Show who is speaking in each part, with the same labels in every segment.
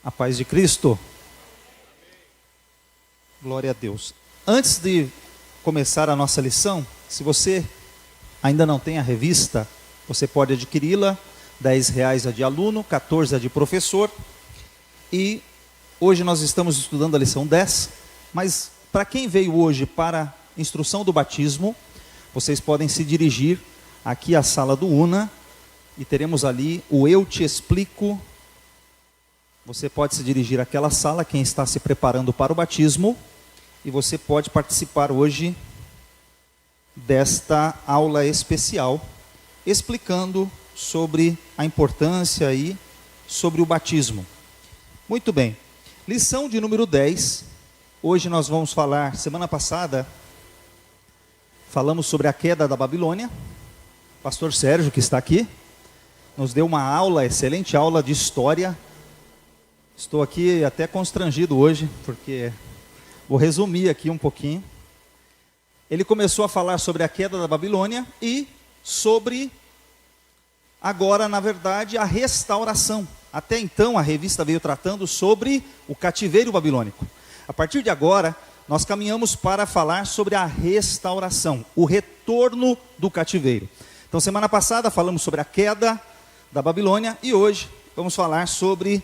Speaker 1: A paz de Cristo. Glória a Deus. Antes de começar a nossa lição, se você ainda não tem a revista, você pode adquiri-la, R$10 a de aluno, 14 a de professor. E hoje nós estamos estudando a lição 10, mas para quem veio hoje para a instrução do batismo, vocês podem se dirigir aqui à sala do UNA, e teremos ali o Eu Te Explico. Você pode se dirigir àquela sala, quem está se preparando para o batismo, e você pode participar hoje desta aula especial, explicando sobre a importância e sobre o batismo. Muito bem, lição de número 10, hoje nós vamos falar, semana passada, falamos sobre a queda da Babilônia. Pastor Sérgio, que está aqui, nos deu uma aula, excelente aula de história. Estou aqui até constrangido hoje, porque vou resumir aqui um pouquinho. Ele começou a falar sobre a queda da Babilônia e sobre, agora, na verdade, a restauração. Até então, a revista veio tratando sobre o cativeiro babilônico. A partir de agora, nós caminhamos para falar sobre a restauração, o retorno do cativeiro. Então, semana passada falamos sobre a queda da Babilônia e hoje vamos falar sobre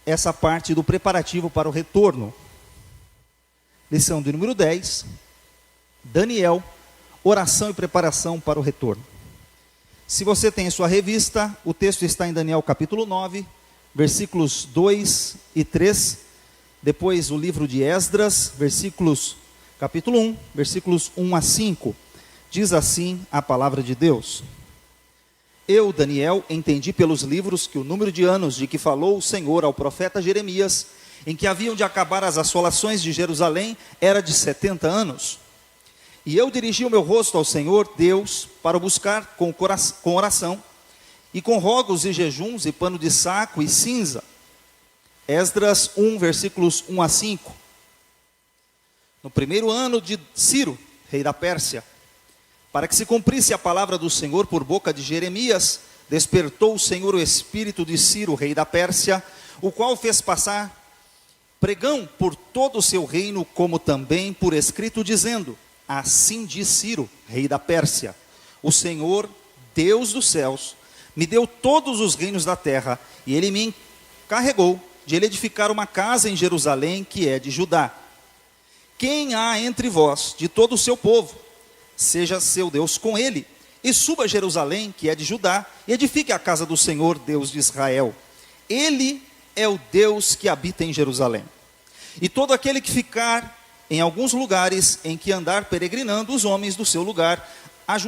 Speaker 1: essa parte do preparativo para o retorno. Lição de número 10, Daniel, oração e preparação para o retorno. Se você tem em sua revista, o texto está em Daniel capítulo 9, versículos 2 e 3, depois o livro de Esdras, capítulo 1, versículos 1 a 5, diz assim a palavra de Deus: Eu, Daniel, entendi pelos livros que o número de anos de que falou o Senhor ao profeta Jeremias, em que haviam de acabar as assolações de Jerusalém, era de 70 anos. E eu dirigi o meu rosto ao Senhor, Deus, para o buscar com oração, e com rogos e jejuns, e pano de saco e cinza. Esdras 1, versículos 1 a 5. No primeiro ano de Ciro, rei da Pérsia, para que se cumprisse a palavra do Senhor por boca de Jeremias, despertou o Senhor o espírito de Ciro, rei da Pérsia, o qual fez passar pregão por todo o seu reino, como também por escrito, dizendo: Assim diz Ciro, rei da Pérsia: O Senhor, Deus dos céus, me deu todos os reinos da terra, e ele me encarregou de ele edificar uma casa em Jerusalém, que é de Judá. Quem há entre vós, de todo o seu povo, seja seu Deus com ele, e suba a Jerusalém, que é de Judá, e edifique a casa do Senhor, Deus de Israel. Ele é o Deus que habita em Jerusalém. E todo aquele que ficar em alguns lugares em que andar peregrinando, os homens do seu lugar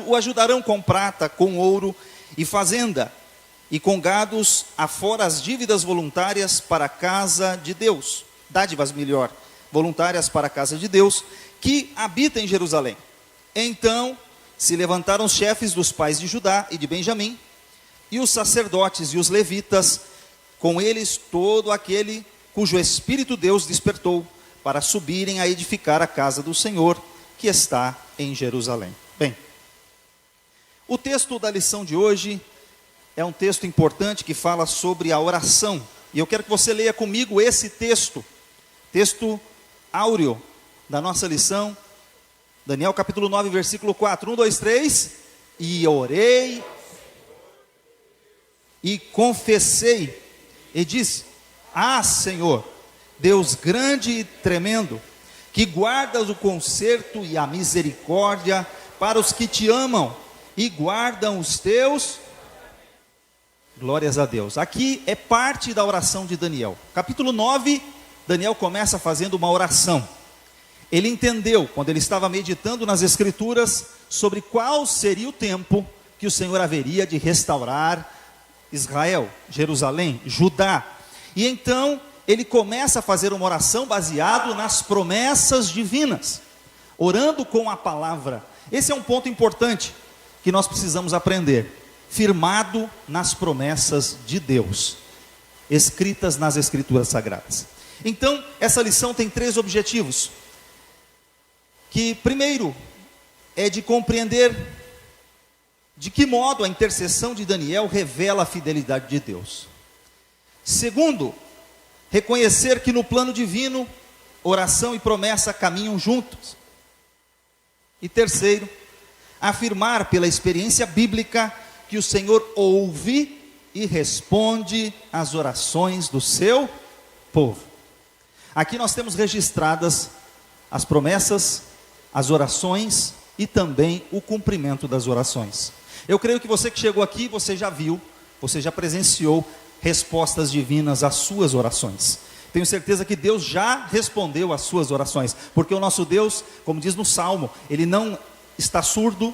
Speaker 1: o ajudarão com prata, com ouro e fazenda, e com gados, afora as dívidas voluntárias para a casa de Deus, dádivas melhor, voluntárias para a casa de Deus, que habita em Jerusalém. Então se levantaram os chefes dos pais de Judá e de Benjamim, e os sacerdotes e os levitas, com eles todo aquele cujo Espírito Deus despertou, para subirem a edificar a casa do Senhor, que está em Jerusalém. Bem, o texto da lição de hoje é um texto importante que fala sobre a oração, e eu quero que você leia comigo esse texto áureo da nossa lição, Daniel capítulo 9, versículo 4, 1, 2, 3, e orei, e confessei, e disse: Senhor, Deus grande e tremendo, que guardas o conserto e a misericórdia para os que te amam, e guardam os teus... Glórias a Deus. Aqui é parte da oração de Daniel. Capítulo 9, Daniel começa fazendo uma oração. Ele entendeu, quando ele estava meditando nas Escrituras, sobre qual seria o tempo que o Senhor haveria de restaurar Israel, Jerusalém, Judá. E então ele começa a fazer uma oração baseado nas promessas divinas, orando com a palavra. Esse é um ponto importante que nós precisamos aprender. Firmado nas promessas de Deus, escritas nas Escrituras Sagradas. Então, essa lição tem 3 objetivos. Que, primeiro, é de compreender de que modo a intercessão de Daniel revela a fidelidade de Deus. Segundo, reconhecer que no plano divino, oração e promessa caminham juntos. E terceiro, afirmar pela experiência bíblica que o Senhor ouve e responde às orações do seu povo. Aqui nós temos registradas as promessas, as orações e também o cumprimento das orações. Eu creio que você que chegou aqui, você já viu, você já presenciou respostas divinas às suas orações. Tenho certeza que Deus já respondeu às suas orações, porque o nosso Deus, como diz no Salmo, Ele não está surdo,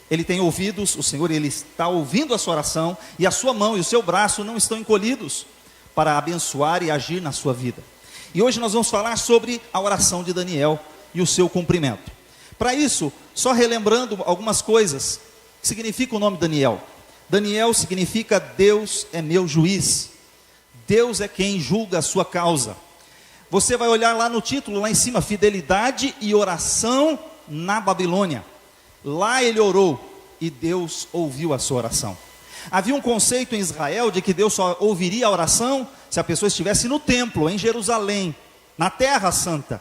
Speaker 1: Ele tem ouvidos, o Senhor, Ele está ouvindo a sua oração, e a sua mão e o seu braço não estão encolhidos para abençoar e agir na sua vida. E hoje nós vamos falar sobre a oração de Daniel e o seu cumprimento. Para isso, só relembrando algumas coisas, que significa o nome Daniel. Daniel significa Deus é meu juiz. Deus é quem julga a sua causa. Você vai olhar lá no título, lá em cima, fidelidade e oração na Babilônia. Lá ele orou e Deus ouviu a sua oração. Havia um conceito em Israel de que Deus só ouviria a oração se a pessoa estivesse no templo, em Jerusalém, na Terra Santa.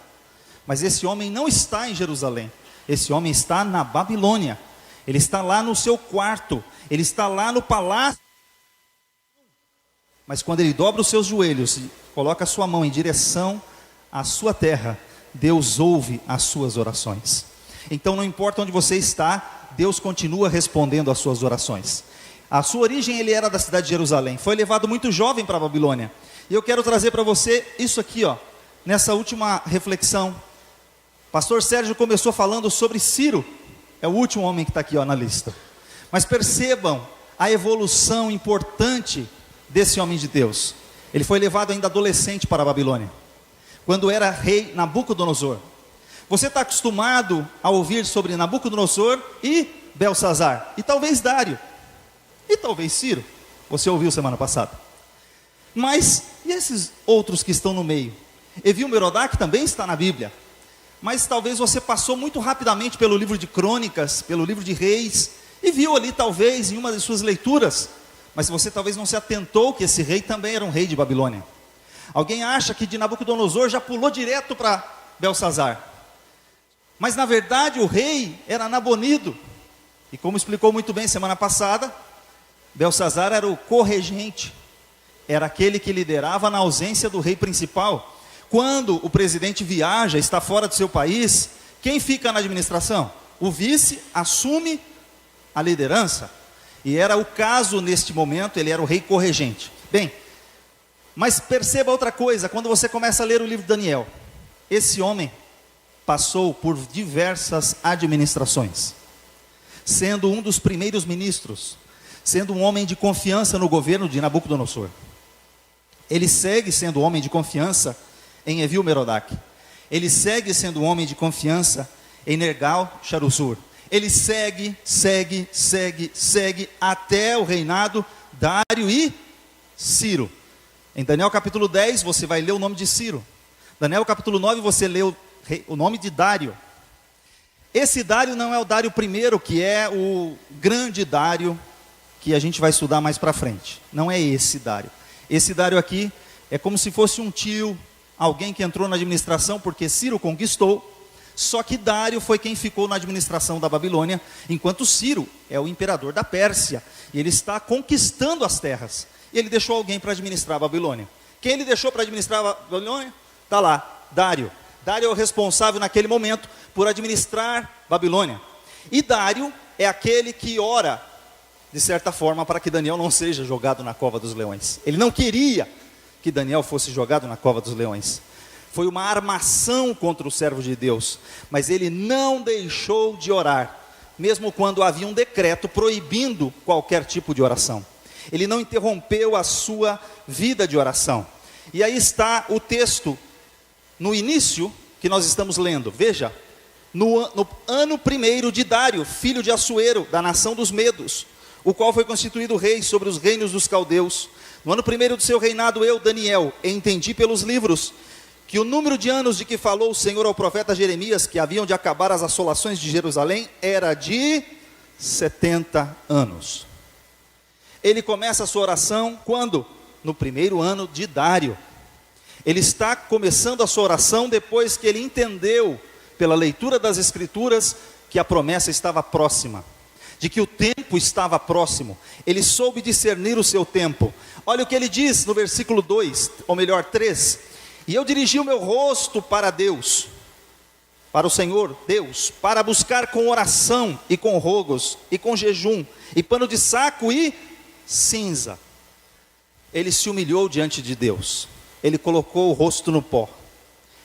Speaker 1: Mas esse homem não está em Jerusalém, esse homem está na Babilônia. Ele está lá no seu quarto, ele está lá no palácio. Mas quando ele dobra os seus joelhos e coloca a sua mão em direção à sua terra, Deus ouve as suas orações. Então não importa onde você está, Deus continua respondendo às suas orações. A sua origem, ele era da cidade de Jerusalém, foi levado muito jovem para a Babilônia. E eu quero trazer para você isso aqui, nessa última reflexão. Pastor Sérgio começou falando sobre Ciro, é o último homem que está aqui na lista. Mas percebam a evolução importante desse homem de Deus. Ele foi levado ainda adolescente para a Babilônia, quando era rei Nabucodonosor. Você está acostumado a ouvir sobre Nabucodonosor e Belsazar, e talvez Dário, e talvez Ciro, você ouviu semana passada. Mas, e esses outros que estão no meio? Evil-Merodach também está na Bíblia, mas talvez você passou muito rapidamente pelo livro de Crônicas, pelo livro de Reis, e viu ali talvez em uma de suas leituras, mas você talvez não se atentou que esse rei também era um rei de Babilônia. Alguém acha que de Nabucodonosor já pulou direto para Belsazar, mas na verdade o rei era Nabonido, e como explicou muito bem semana passada, Belsazar era o corregente, era aquele que liderava na ausência do rei principal. Quando o presidente viaja, está fora do seu país, quem fica na administração? O vice assume a liderança, e era o caso neste momento, ele era o rei corregente. Bem, mas perceba outra coisa, quando você começa a ler o livro de Daniel, esse homem passou por diversas administrações, sendo um dos primeiros ministros, sendo um homem de confiança no governo de Nabucodonosor. Ele segue sendo homem de confiança em Evil-Merodach. Ele segue sendo um homem de confiança em Nergal-Sharezer. Ele segue até o reinado Dário e Ciro. Em Daniel capítulo 10 você vai ler o nome de Ciro. Daniel capítulo 9 você lê o nome de Dário. Esse Dário não é o Dário I, que é o grande Dário que a gente vai estudar mais para frente. Não é esse Dário. Esse Dário aqui é como se fosse um tio, alguém que entrou na administração porque Ciro conquistou, só que Dário foi quem ficou na administração da Babilônia, enquanto Ciro é o imperador da Pérsia, e ele está conquistando as terras, e ele deixou alguém para administrar a Babilônia. Quem ele deixou para administrar a Babilônia? Está lá, Dário. Dário é o responsável naquele momento por administrar Babilônia, e Dário é aquele que ora, de certa forma, para que Daniel não seja jogado na cova dos leões. Ele não queria que Daniel fosse jogado na cova dos leões. Foi uma armação contra o servo de Deus, mas ele não deixou de orar, mesmo quando havia um decreto proibindo qualquer tipo de oração. Ele não interrompeu a sua vida de oração. E aí está o texto, no início, que nós estamos lendo. Veja, no ano 1º de Dário, filho de Assuero, da nação dos Medos, o qual foi constituído rei sobre os reinos dos caldeus. No ano 1º do seu reinado, eu, Daniel, entendi pelos livros que o número de anos de que falou o Senhor ao profeta Jeremias, que haviam de acabar as assolações de Jerusalém, era de 70 anos. Ele começa a sua oração quando? No 1º ano de Dário. Ele está começando a sua oração depois que ele entendeu, pela leitura das Escrituras, que a promessa estava próxima, de que o tempo estava próximo. Ele soube discernir o seu tempo. Olha o que ele diz no versículo 2, ou melhor 3: e eu dirigi o meu rosto para Deus, para o Senhor Deus, para buscar com oração e com rogos e com jejum e pano de saco e cinza. Ele se humilhou diante de Deus, ele colocou o rosto no pó,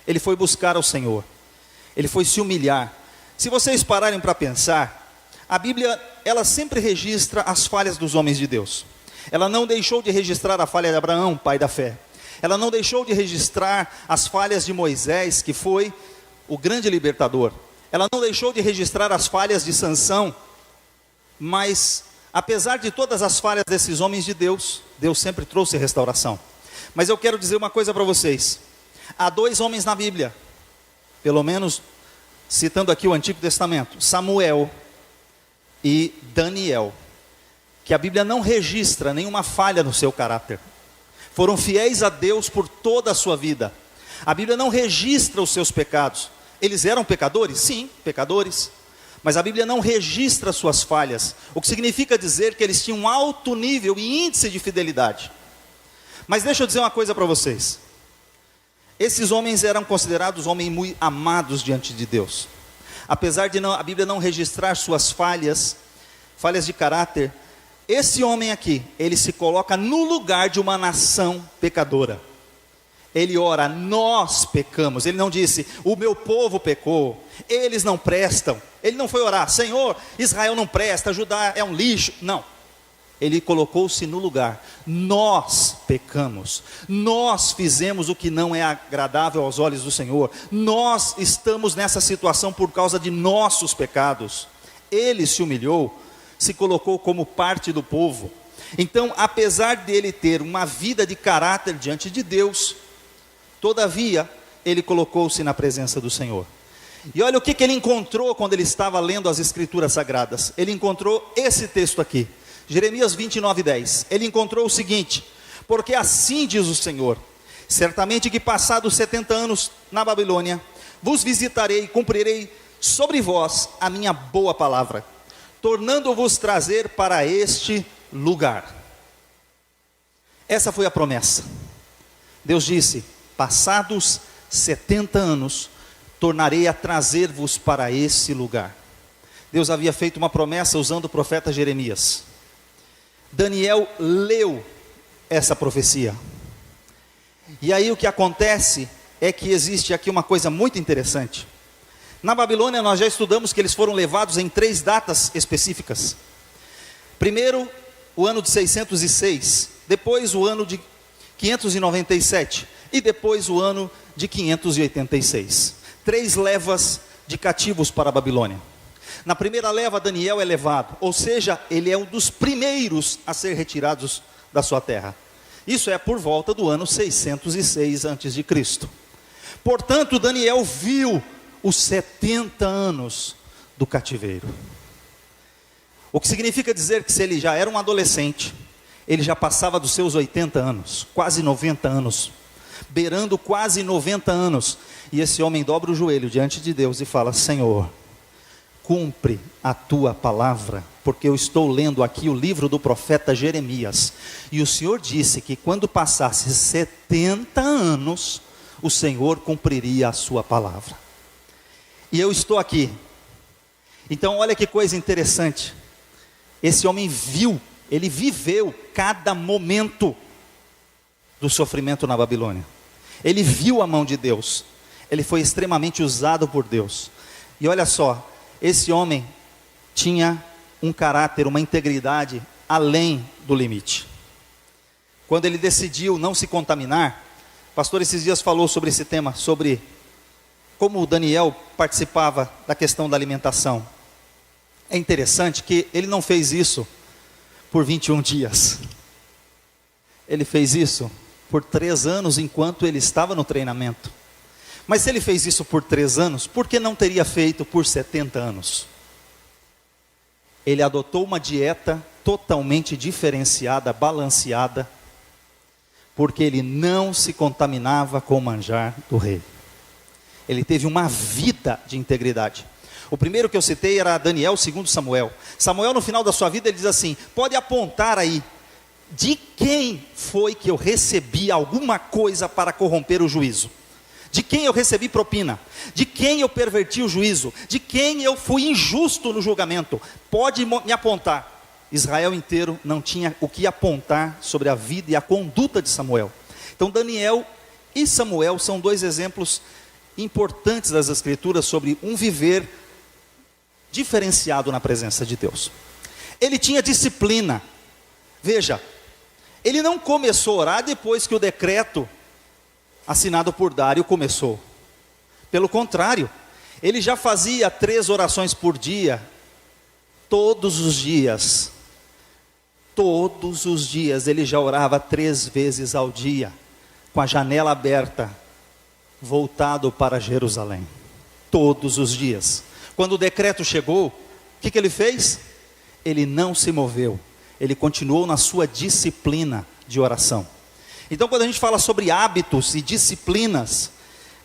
Speaker 1: ele foi buscar ao Senhor, ele foi se humilhar. Se vocês pararem para pensar, a Bíblia, ela sempre registra as falhas dos homens de Deus. Ela não deixou de registrar a falha de Abraão, pai da fé. Ela não deixou de registrar as falhas de Moisés, que foi o grande libertador. Ela não deixou de registrar as falhas de Sansão. Mas, apesar de todas as falhas desses homens de Deus, Deus sempre trouxe restauração. Mas eu quero dizer uma coisa para vocês. Há dois homens na Bíblia, pelo menos citando aqui o Antigo Testamento, Samuel e Daniel, que a Bíblia não registra nenhuma falha no seu caráter. Foram fiéis a Deus por toda a sua vida. A Bíblia não registra os seus pecados. Eles eram pecadores? Sim, pecadores. Mas a Bíblia não registra suas falhas, o que significa dizer que eles tinham um alto nível e índice de fidelidade. Mas deixa eu dizer uma coisa para vocês. Esses homens eram considerados homens muito amados diante de Deus. Apesar de a Bíblia não registrar suas falhas de caráter, esse homem aqui, ele se coloca no lugar de uma nação pecadora. Ele ora, nós pecamos. Ele não disse, o meu povo pecou, eles não prestam. Ele não foi orar, Senhor, Israel não presta, Judá é um lixo. Não, ele colocou-se no lugar. Nós pecamos, nós fizemos o que não é agradável aos olhos do Senhor. Nós estamos nessa situação por causa de nossos pecados. Ele se humilhou, se colocou como parte do povo. Então, apesar dele ter uma vida de caráter diante de Deus, todavia, ele colocou-se na presença do Senhor. E olha o que ele encontrou quando ele estava lendo as Escrituras Sagradas. Ele encontrou esse texto aqui, Jeremias 29:10. Ele encontrou o seguinte: porque assim diz o Senhor, certamente que passados 70 anos na Babilônia, vos visitarei e cumprirei sobre vós a minha boa palavra, tornando-vos trazer para este lugar. Essa foi a promessa. Deus disse, passados 70 anos, tornarei a trazer-vos para esse lugar. Deus havia feito uma promessa usando o profeta Jeremias. Daniel leu essa profecia. E aí o que acontece é que existe aqui uma coisa muito interessante. Na Babilônia nós já estudamos que eles foram levados em 3 datas específicas. Primeiro, o ano de 606, depois o ano de 597 e depois o ano de 586. 3 levas de cativos para a Babilônia. Na primeira leva, Daniel é levado, ou seja, ele é um dos primeiros a ser retirados da sua terra. Isso é por volta do ano 606 a.C. Portanto, Daniel viu os 70 anos do cativeiro. O que significa dizer que se ele já era um adolescente, ele já passava dos seus 80 anos, quase 90 anos, beirando quase 90 anos, e esse homem dobra o joelho diante de Deus e fala, Senhor, cumpre a tua palavra, porque eu estou lendo aqui o livro do profeta Jeremias, e o Senhor disse que quando passasse 70 anos, o Senhor cumpriria a sua palavra. E eu estou aqui. Então olha que coisa interessante, esse homem viu, ele viveu cada momento do sofrimento na Babilônia. Ele viu a mão de Deus, ele foi extremamente usado por Deus. E olha só, esse homem tinha um caráter, uma integridade além do limite. Quando ele decidiu não se contaminar, o pastor esses dias falou sobre esse tema, sobre como Daniel participava da questão da alimentação. É interessante que ele não fez isso por 21 dias. Ele fez isso por 3 anos enquanto ele estava no treinamento. Mas se ele fez isso por 3 anos, por que não teria feito por 70 anos? Ele adotou uma dieta totalmente diferenciada, balanceada, porque ele não se contaminava com o manjar do rei. Ele teve uma vida de integridade. O primeiro que eu citei era Daniel, o segundo Samuel. Samuel, no final da sua vida, ele diz assim: pode apontar aí, de quem foi que eu recebi alguma coisa para corromper o juízo? De quem eu recebi propina? De quem eu perverti o juízo? De quem eu fui injusto no julgamento? Pode me apontar. Israel inteiro não tinha o que apontar sobre a vida e a conduta de Samuel. Então Daniel e Samuel são dois exemplos importantes das Escrituras sobre um viver diferenciado na presença de Deus. Ele tinha disciplina. Veja, ele não começou a orar depois que o decreto assinado por Dário começou. Pelo contrário, ele já fazia 3 orações por dia, todos os dias. Todos os dias ele já orava 3 vezes ao dia, com a janela aberta, voltado para Jerusalém. Todos os dias. Quando o decreto chegou, o que ele fez? Ele não se moveu, ele continuou na sua disciplina de oração. Então, quando a gente fala sobre hábitos e disciplinas,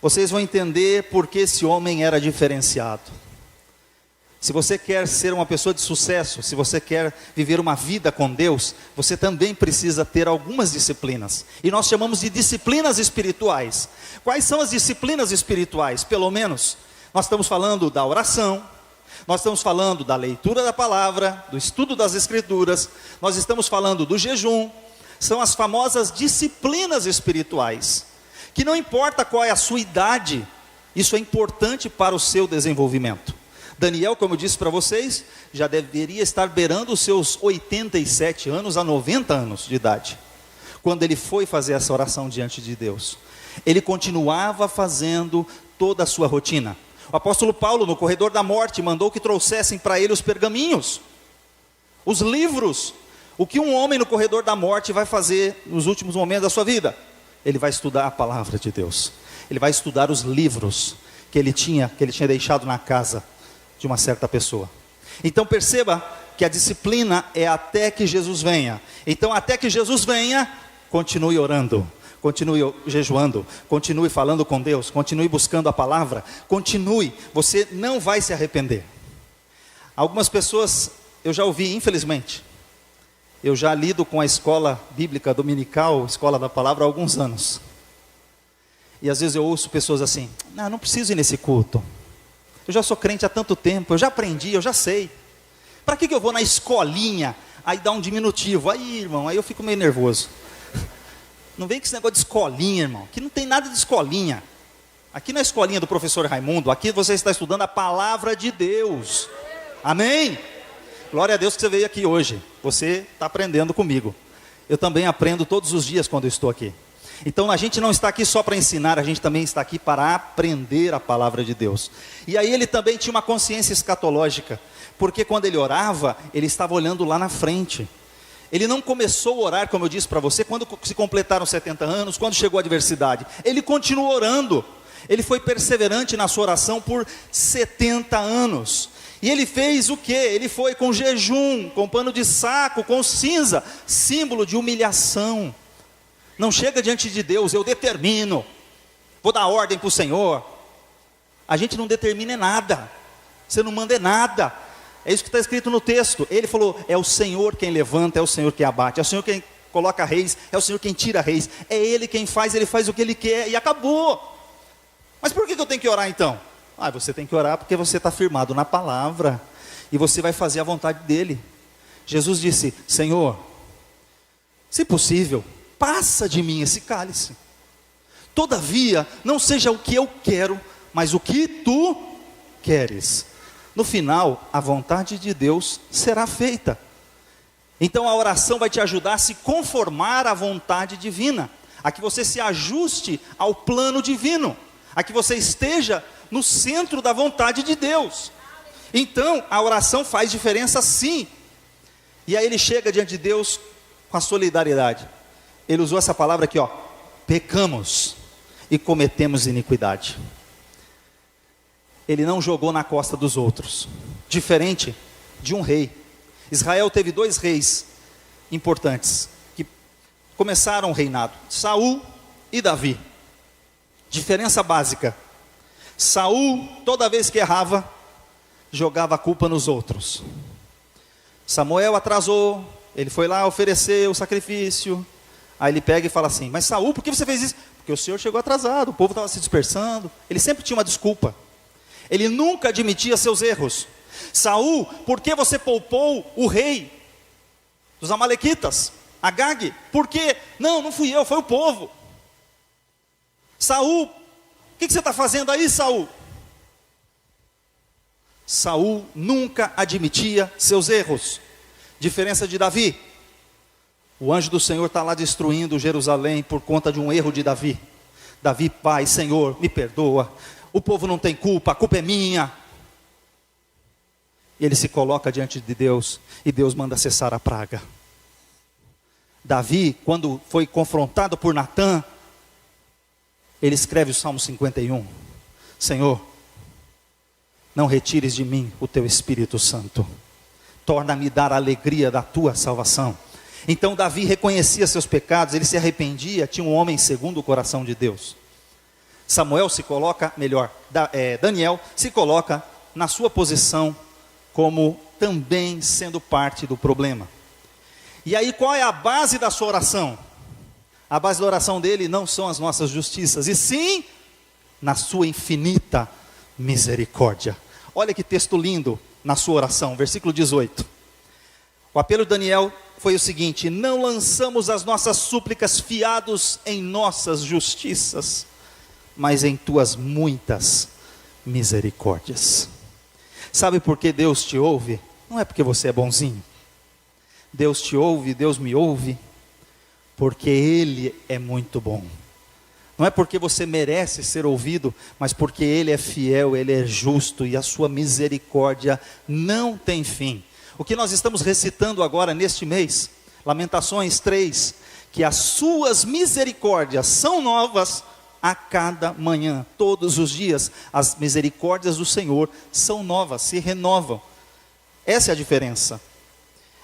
Speaker 1: vocês vão entender por que esse homem era diferenciado. Se você quer ser uma pessoa de sucesso, se você quer viver uma vida com Deus, você também precisa ter algumas disciplinas. E nós chamamos de disciplinas espirituais. Quais são as disciplinas espirituais? Pelo menos, nós estamos falando da oração, nós estamos falando da leitura da palavra, do estudo das Escrituras, nós estamos falando do jejum. São as famosas disciplinas espirituais, que não importa qual é a sua idade, isso é importante para o seu desenvolvimento. Daniel, como eu disse para vocês, já deveria estar beirando os seus 87 anos a 90 anos de idade, quando ele foi fazer essa oração diante de Deus. Ele continuava fazendo toda a sua rotina. O apóstolo Paulo, no corredor da morte, mandou que trouxessem para ele os pergaminhos, os livros. O que um homem no corredor da morte vai fazer nos últimos momentos da sua vida? Ele vai estudar a palavra de Deus. Ele vai estudar os livros que ele tinha deixado na casa de uma certa pessoa. Então perceba que a disciplina é até que Jesus venha. Então, até que Jesus venha, continue orando, continue jejuando, continue falando com Deus, continue buscando a palavra, continue, você não vai se arrepender. Algumas pessoas, eu já ouvi, infelizmente, eu já lido com a escola bíblica dominical, escola da palavra, há alguns anos. E às vezes eu ouço pessoas assim: não preciso ir nesse culto. Eu já sou crente há tanto tempo, eu já aprendi, eu já sei. Para que eu vou na escolinha? Aí dá um diminutivo. Aí, irmão, aí eu fico meio nervoso. Não vem com esse negócio de escolinha, irmão. Aqui não tem nada de escolinha. Aqui não é a escolinha do professor Raimundo. Aqui você está estudando a palavra de Deus. Amém? Glória a Deus que você veio aqui hoje. Você está aprendendo comigo. Eu também aprendo todos os dias quando eu estou aqui. Então a gente não está aqui só para ensinar, a gente também está aqui para aprender a palavra de Deus. E aí ele também tinha uma consciência escatológica, porque quando ele orava, ele estava olhando lá na frente. Ele não começou a orar, como eu disse para você, quando se completaram 70 anos, quando chegou a adversidade. Ele continuou orando. Ele foi perseverante na sua oração por 70 anos. E ele fez o quê? Ele foi com jejum, com pano de saco, com cinza, símbolo de humilhação. Não chega diante de Deus: eu determino, vou dar ordem para o Senhor. A gente não determina nada, você não manda nada. É isso que está escrito no texto. Ele falou: é o Senhor quem levanta, é o Senhor quem abate, é o Senhor quem coloca reis, é o Senhor quem tira reis, é Ele quem faz, Ele faz o que Ele quer, e acabou. Mas por que eu tenho que orar então? Você tem que orar porque você está firmado na palavra, e você vai fazer a vontade dEle. Jesus disse: Senhor, se possível, passa de mim esse cálice. Todavia, não seja o que eu quero, mas o que tu queres. No final, a vontade de Deus será feita. Então a oração vai te ajudar a se conformar à vontade divina, a que você se ajuste ao plano divino, a que você esteja no centro da vontade de Deus. Então a oração faz diferença, sim. E aí ele chega diante de Deus com a solidariedade. Ele usou essa palavra aqui, pecamos e cometemos iniquidade. Ele não jogou na costa dos outros, diferente de um rei. Israel teve 2 reis importantes, que começaram o reinado, Saul e Davi. Diferença básica: Saul, toda vez que errava, jogava a culpa nos outros. Samuel atrasou, ele foi lá oferecer o sacrifício, aí ele pega e fala assim: mas Saul, por que você fez isso? Porque o Senhor chegou atrasado, o povo estava se dispersando. Ele sempre tinha uma desculpa, ele nunca admitia seus erros. Saul, por que você poupou o rei dos amalequitas, Agag? Por quê? Não fui eu, foi o povo. Saul, o que você está fazendo aí, Saul? Saul nunca admitia seus erros. Diferença de Davi: o anjo do Senhor está lá destruindo Jerusalém por conta de um erro de Davi. Davi, pai, Senhor, me perdoa, o povo não tem culpa, a culpa é minha. E ele se coloca diante de Deus, e Deus manda cessar a praga. Davi, quando foi confrontado por Natã, ele escreve o Salmo 51. Senhor, não retires de mim o teu Espírito Santo, torna-me dar a alegria da tua salvação. Então Davi reconhecia seus pecados, ele se arrependia, tinha um homem segundo o coração de Deus. Samuel se coloca, Daniel se coloca na sua posição como também sendo parte do problema. E aí qual é a base da sua oração? A base da oração dele não são as nossas justiças, e sim na sua infinita misericórdia. Olha que texto lindo na sua oração, versículo 18. O apelo de Daniel foi o seguinte: não lançamos as nossas súplicas fiados em nossas justiças, mas em tuas muitas misericórdias. Sabe por que Deus te ouve? Não é porque você é bonzinho. Deus te ouve, Deus me ouve, porque Ele é muito bom. Não é porque você merece ser ouvido, mas porque Ele é fiel, Ele é justo, e a sua misericórdia não tem fim. O que nós estamos recitando agora neste mês, Lamentações 3, que as suas misericórdias são novas a cada manhã, todos os dias, as misericórdias do Senhor são novas, se renovam. Essa é a diferença.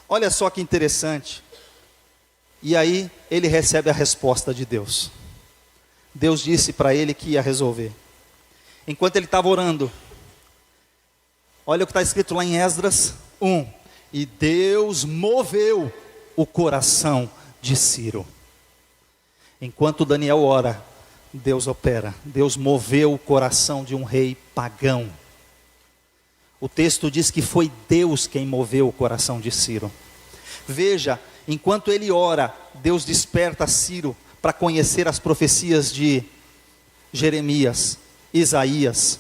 Speaker 1: Olha só que interessante. E aí ele recebe a resposta de Deus. Deus disse para ele que ia resolver. Enquanto ele estava orando, olha o que está escrito lá em Esdras 1. E Deus moveu o coração de Ciro. Enquanto Daniel ora, Deus opera. Deus moveu o coração de um rei pagão. O texto diz que foi Deus quem moveu o coração de Ciro. Veja, enquanto ele ora, Deus desperta Ciro para conhecer as profecias de Jeremias, Isaías.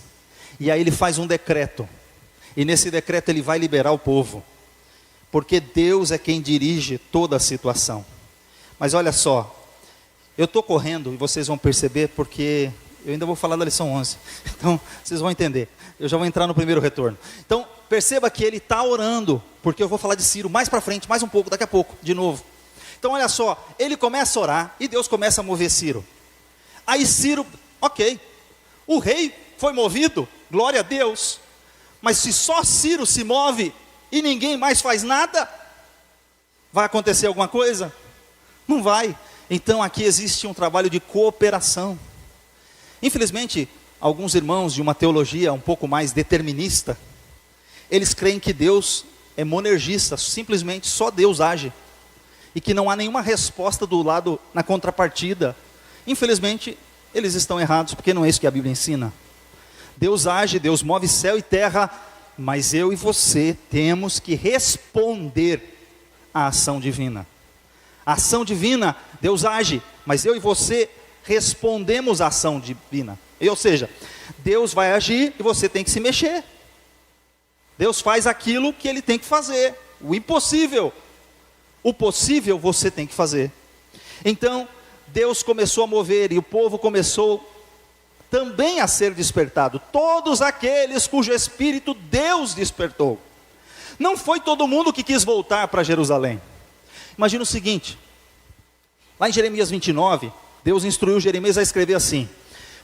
Speaker 1: E aí ele faz um decreto. E nesse decreto ele vai liberar o povo. Porque Deus é quem dirige toda a situação. Mas olha só, eu estou correndo e vocês vão perceber, porque eu ainda vou falar da lição 11. Então, vocês vão entender. Eu já vou entrar no primeiro retorno. Então, perceba que ele está orando, porque eu vou falar de Ciro mais para frente, mais um pouco, daqui a pouco, de novo. Então, olha só, ele começa a orar e Deus começa a mover Ciro. Aí Ciro, ok, o rei foi movido, glória a Deus. Mas se só Ciro se move e ninguém mais faz nada, vai acontecer alguma coisa? Não vai. Então aqui existe um trabalho de cooperação. Infelizmente, alguns irmãos de uma teologia um pouco mais determinista, eles creem que Deus é monergista, simplesmente só Deus age, e que não há nenhuma resposta do lado na contrapartida. Infelizmente, eles estão errados, porque não é isso que a Bíblia ensina. Deus age, Deus move céu e terra, mas eu e você temos que responder à ação divina. A ação divina, Deus age, mas eu e você respondemos à ação divina. Ou seja, Deus vai agir e você tem que se mexer. Deus faz aquilo que Ele tem que fazer, o impossível. O possível você tem que fazer. Então, Deus começou a mover e o povo começou também a ser despertado. Todos aqueles cujo espírito Deus despertou. Não foi todo mundo que quis voltar para Jerusalém. Imagina o seguinte, lá em Jeremias 29, Deus instruiu Jeremias a escrever assim: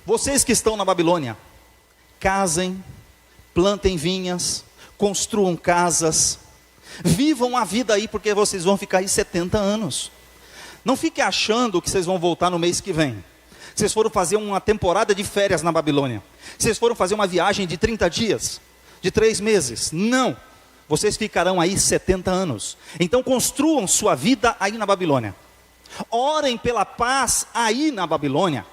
Speaker 1: vocês que estão na Babilônia, casem, plantem vinhas, construam casas, vivam a vida aí, porque vocês vão ficar aí 70 anos. Não fique achando que vocês vão voltar no mês que vem. Vocês foram fazer uma temporada de férias na Babilônia. Vocês foram fazer uma viagem de 30 dias, de 3 meses. Não. Vocês ficarão aí 70 anos. Então construam sua vida aí na Babilônia. Orem pela paz aí na Babilônia.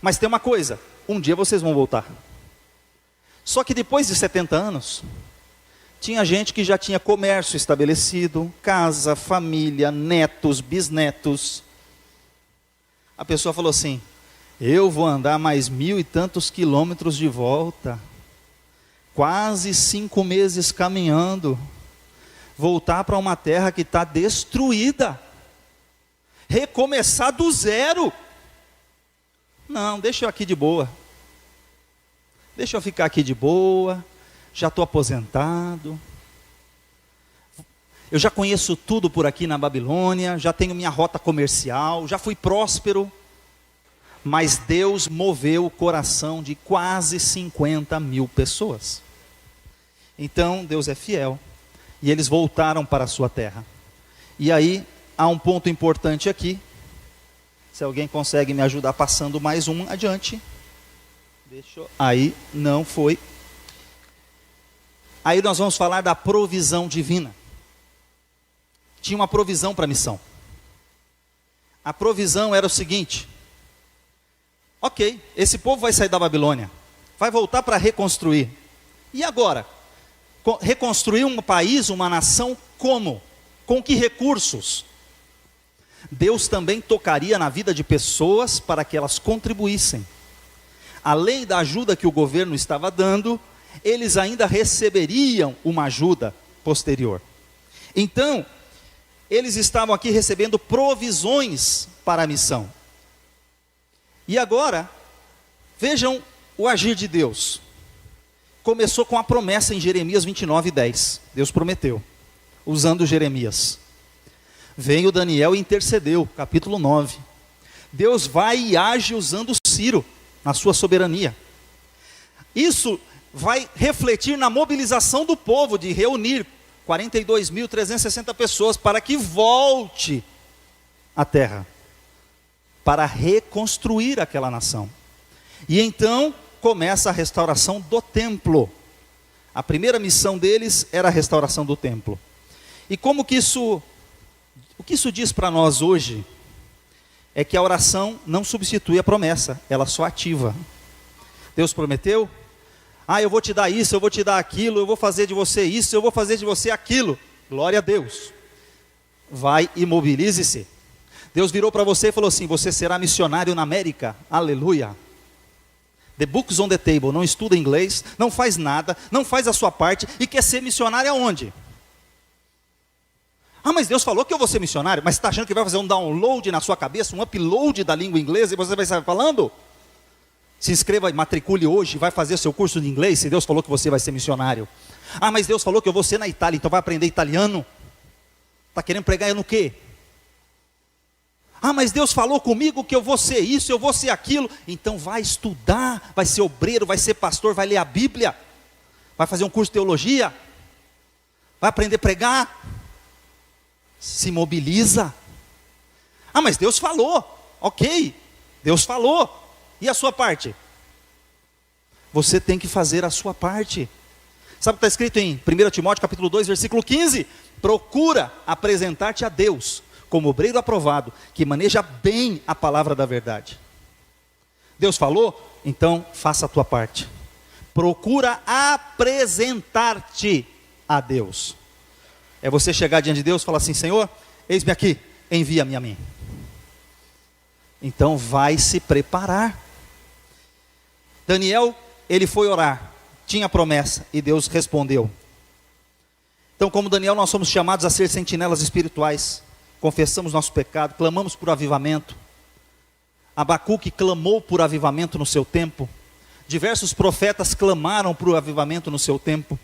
Speaker 1: Mas tem uma coisa, um dia vocês vão voltar. Só que depois de 70 anos, tinha gente que já tinha comércio estabelecido, casa, família, netos, bisnetos. A pessoa falou assim: eu vou andar mais 1000 e tantos quilômetros de volta, quase 5 meses caminhando, voltar para uma terra que está destruída, recomeçar do zero. Não, deixa eu aqui de boa, deixa eu ficar aqui de boa, já estou aposentado, eu já conheço tudo por aqui na Babilônia, já tenho minha rota comercial, já fui próspero. Mas Deus moveu o coração de quase 50 mil pessoas. Então Deus é fiel, e eles voltaram para a sua terra. E aí há um ponto importante aqui. Se alguém consegue me ajudar passando mais um adiante. Aí não foi. Aí nós vamos falar da provisão divina. Tinha uma provisão para a missão. A provisão era o seguinte: ok, esse povo vai sair da Babilônia, vai voltar para reconstruir. E agora? Reconstruir um país, uma nação, como? Com que recursos? Deus também tocaria na vida de pessoas para que elas contribuíssem. Além da ajuda que o governo estava dando, eles ainda receberiam uma ajuda posterior. Então, eles estavam aqui recebendo provisões para a missão. E agora, vejam o agir de Deus. Começou com a promessa em Jeremias 29:10. Deus prometeu, usando Jeremias. Veio Daniel e intercedeu, capítulo 9. Deus vai e age usando Ciro, na sua soberania. Isso vai refletir na mobilização do povo, de reunir 42.360 pessoas para que volte à terra, para reconstruir aquela nação. E então começa a restauração do templo. A primeira missão deles era a restauração do templo. E como que isso, o que isso diz para nós hoje, é que a oração não substitui a promessa, ela só ativa. Deus prometeu: eu vou te dar isso, eu vou te dar aquilo, eu vou fazer de você isso, eu vou fazer de você aquilo. Glória a Deus. Vai e mobilize-se. Deus virou para você e falou assim: você será missionário na América. Aleluia. The book's on the table. Não estuda inglês, não faz nada, não faz a sua parte e quer ser missionário aonde? Mas Deus falou que eu vou ser missionário. Mas você está achando que vai fazer um download na sua cabeça, um upload da língua inglesa e você vai sair falando? Se inscreva, matricule hoje, vai fazer seu curso de inglês, se Deus falou que você vai ser missionário. Mas Deus falou que eu vou ser na Itália, então vai aprender italiano. Está querendo pregar eu no quê? Mas Deus falou comigo que eu vou ser isso, eu vou ser aquilo. Então vai estudar, vai ser obreiro, vai ser pastor, vai ler a Bíblia, vai fazer um curso de teologia, vai aprender a pregar. Se mobiliza. Mas Deus falou. Ok, Deus falou. E a sua parte? Você tem que fazer a sua parte. Sabe o que está escrito em 1 Timóteo capítulo 2, versículo 15? Procura apresentar-te a Deus como obreiro aprovado, que maneja bem a palavra da verdade. Deus falou? Então faça a tua parte. Procura apresentar-te a Deus. É você chegar diante de Deus e falar assim: Senhor, eis-me aqui, envia-me a mim. Então vai se preparar. Daniel, ele foi orar, tinha promessa e Deus respondeu. Então, como Daniel, nós somos chamados a ser sentinelas espirituais. Confessamos nosso pecado, clamamos por avivamento. Abacuque clamou por avivamento no seu tempo. Diversos profetas clamaram por avivamento no seu tempo.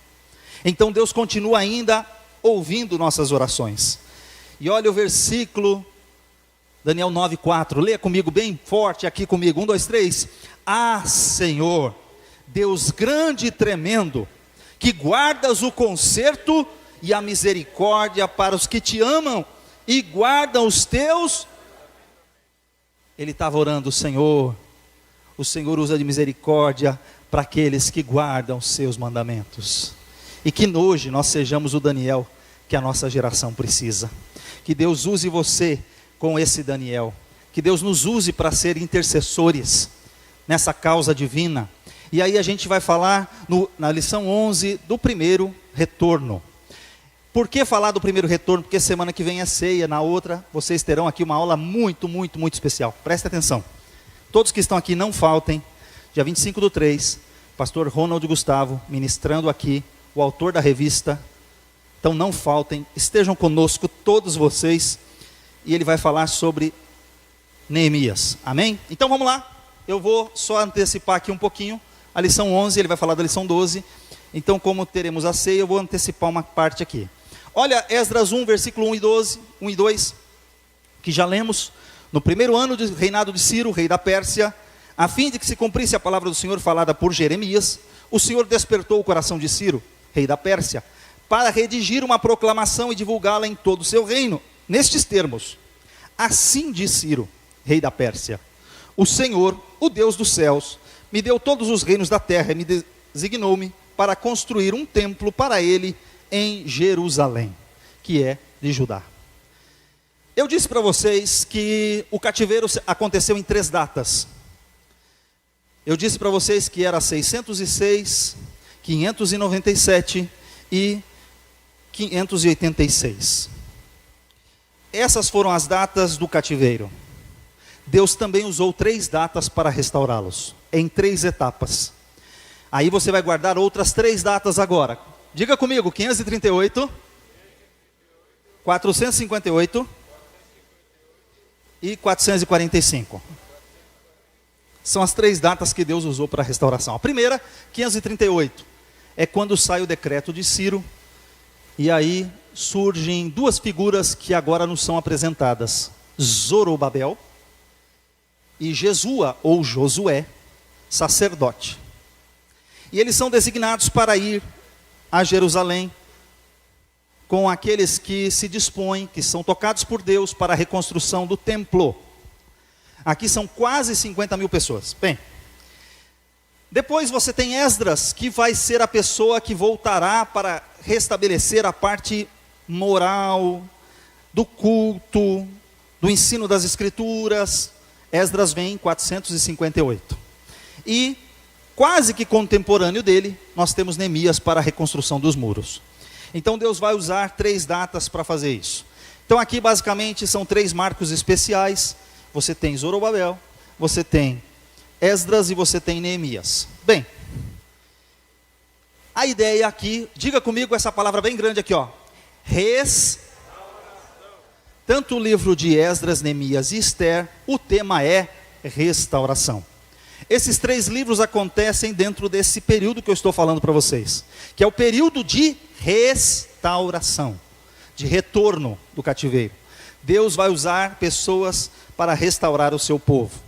Speaker 1: Então Deus continua ainda ouvindo nossas orações. E olha o versículo, Daniel 9:4, leia comigo bem forte aqui comigo, 1, 2, 3. Senhor, Deus grande e tremendo, que guardas o conserto e a misericórdia para os que te amam, e guardam os teus ele estava orando: Senhor, o Senhor usa de misericórdia para aqueles que guardam os seus mandamentos. E que hoje nós sejamos o Daniel que a nossa geração precisa. Que Deus use você com esse Daniel. Que Deus nos use para ser intercessores nessa causa divina. E aí a gente vai falar na lição 11 do primeiro retorno. Por que falar do primeiro retorno? Porque semana que vem é ceia, na outra vocês terão aqui uma aula muito especial. Preste atenção. Todos que estão aqui não faltem. Dia 25/3, pastor Ronald Gustavo ministrando aqui, o autor da revista. Então não faltem, estejam conosco todos vocês. E ele vai falar sobre Neemias. Amém? Então vamos lá. Eu vou só antecipar aqui um pouquinho. A lição 11, ele vai falar da lição 12. Então, como teremos a ceia, eu vou antecipar uma parte aqui. Olha, Esdras 1, versículo 1 e 2, que já lemos. No primeiro ano do reinado de Ciro, rei da Pérsia, a fim de que se cumprisse a palavra do Senhor falada por Jeremias, o Senhor despertou o coração de Ciro, rei da Pérsia, para redigir uma proclamação e divulgá-la em todo o seu reino, nestes termos: assim diz Ciro, rei da Pérsia: o Senhor, o Deus dos céus, me deu todos os reinos da terra e me designou-me para construir um templo para ele em Jerusalém, que é de Judá. Eu disse para vocês que o cativeiro aconteceu em 3 datas. Eu disse para vocês que era 606, 597 e 586. Essas foram as datas do cativeiro. Deus também usou 3 datas para restaurá-los, em 3 etapas. Aí você vai guardar outras 3 datas agora. Diga comigo: 538, 458 e 445. São as 3 datas que Deus usou para a restauração. A primeira, 538, é quando sai o decreto de Ciro. E aí surgem 2 figuras que agora nos são apresentadas: Zorobabel e Jesua, ou Josué, sacerdote. E eles são designados para ir a Jerusalém com aqueles que se dispõem, que são tocados por Deus para a reconstrução do templo. Aqui são quase 50 mil pessoas. Bem, depois você tem Esdras, que vai ser a pessoa que voltará para restabelecer a parte moral, do culto, do ensino das escrituras. Esdras vem em 458. E quase que contemporâneo dele, nós temos Neemias para a reconstrução dos muros. Então Deus vai usar 3 datas para fazer isso. Então aqui basicamente são 3 marcos especiais. Você tem Zorobabel, você tem Esdras e você tem Neemias. Bem, a ideia aqui, diga comigo essa palavra bem grande aqui, ó. Tanto o livro de Esdras, Neemias e Ester, o tema é restauração. Esses 3 livros acontecem dentro desse período que eu estou falando para vocês, que é o período de restauração, de retorno do cativeiro. Deus vai usar pessoas para restaurar o seu povo.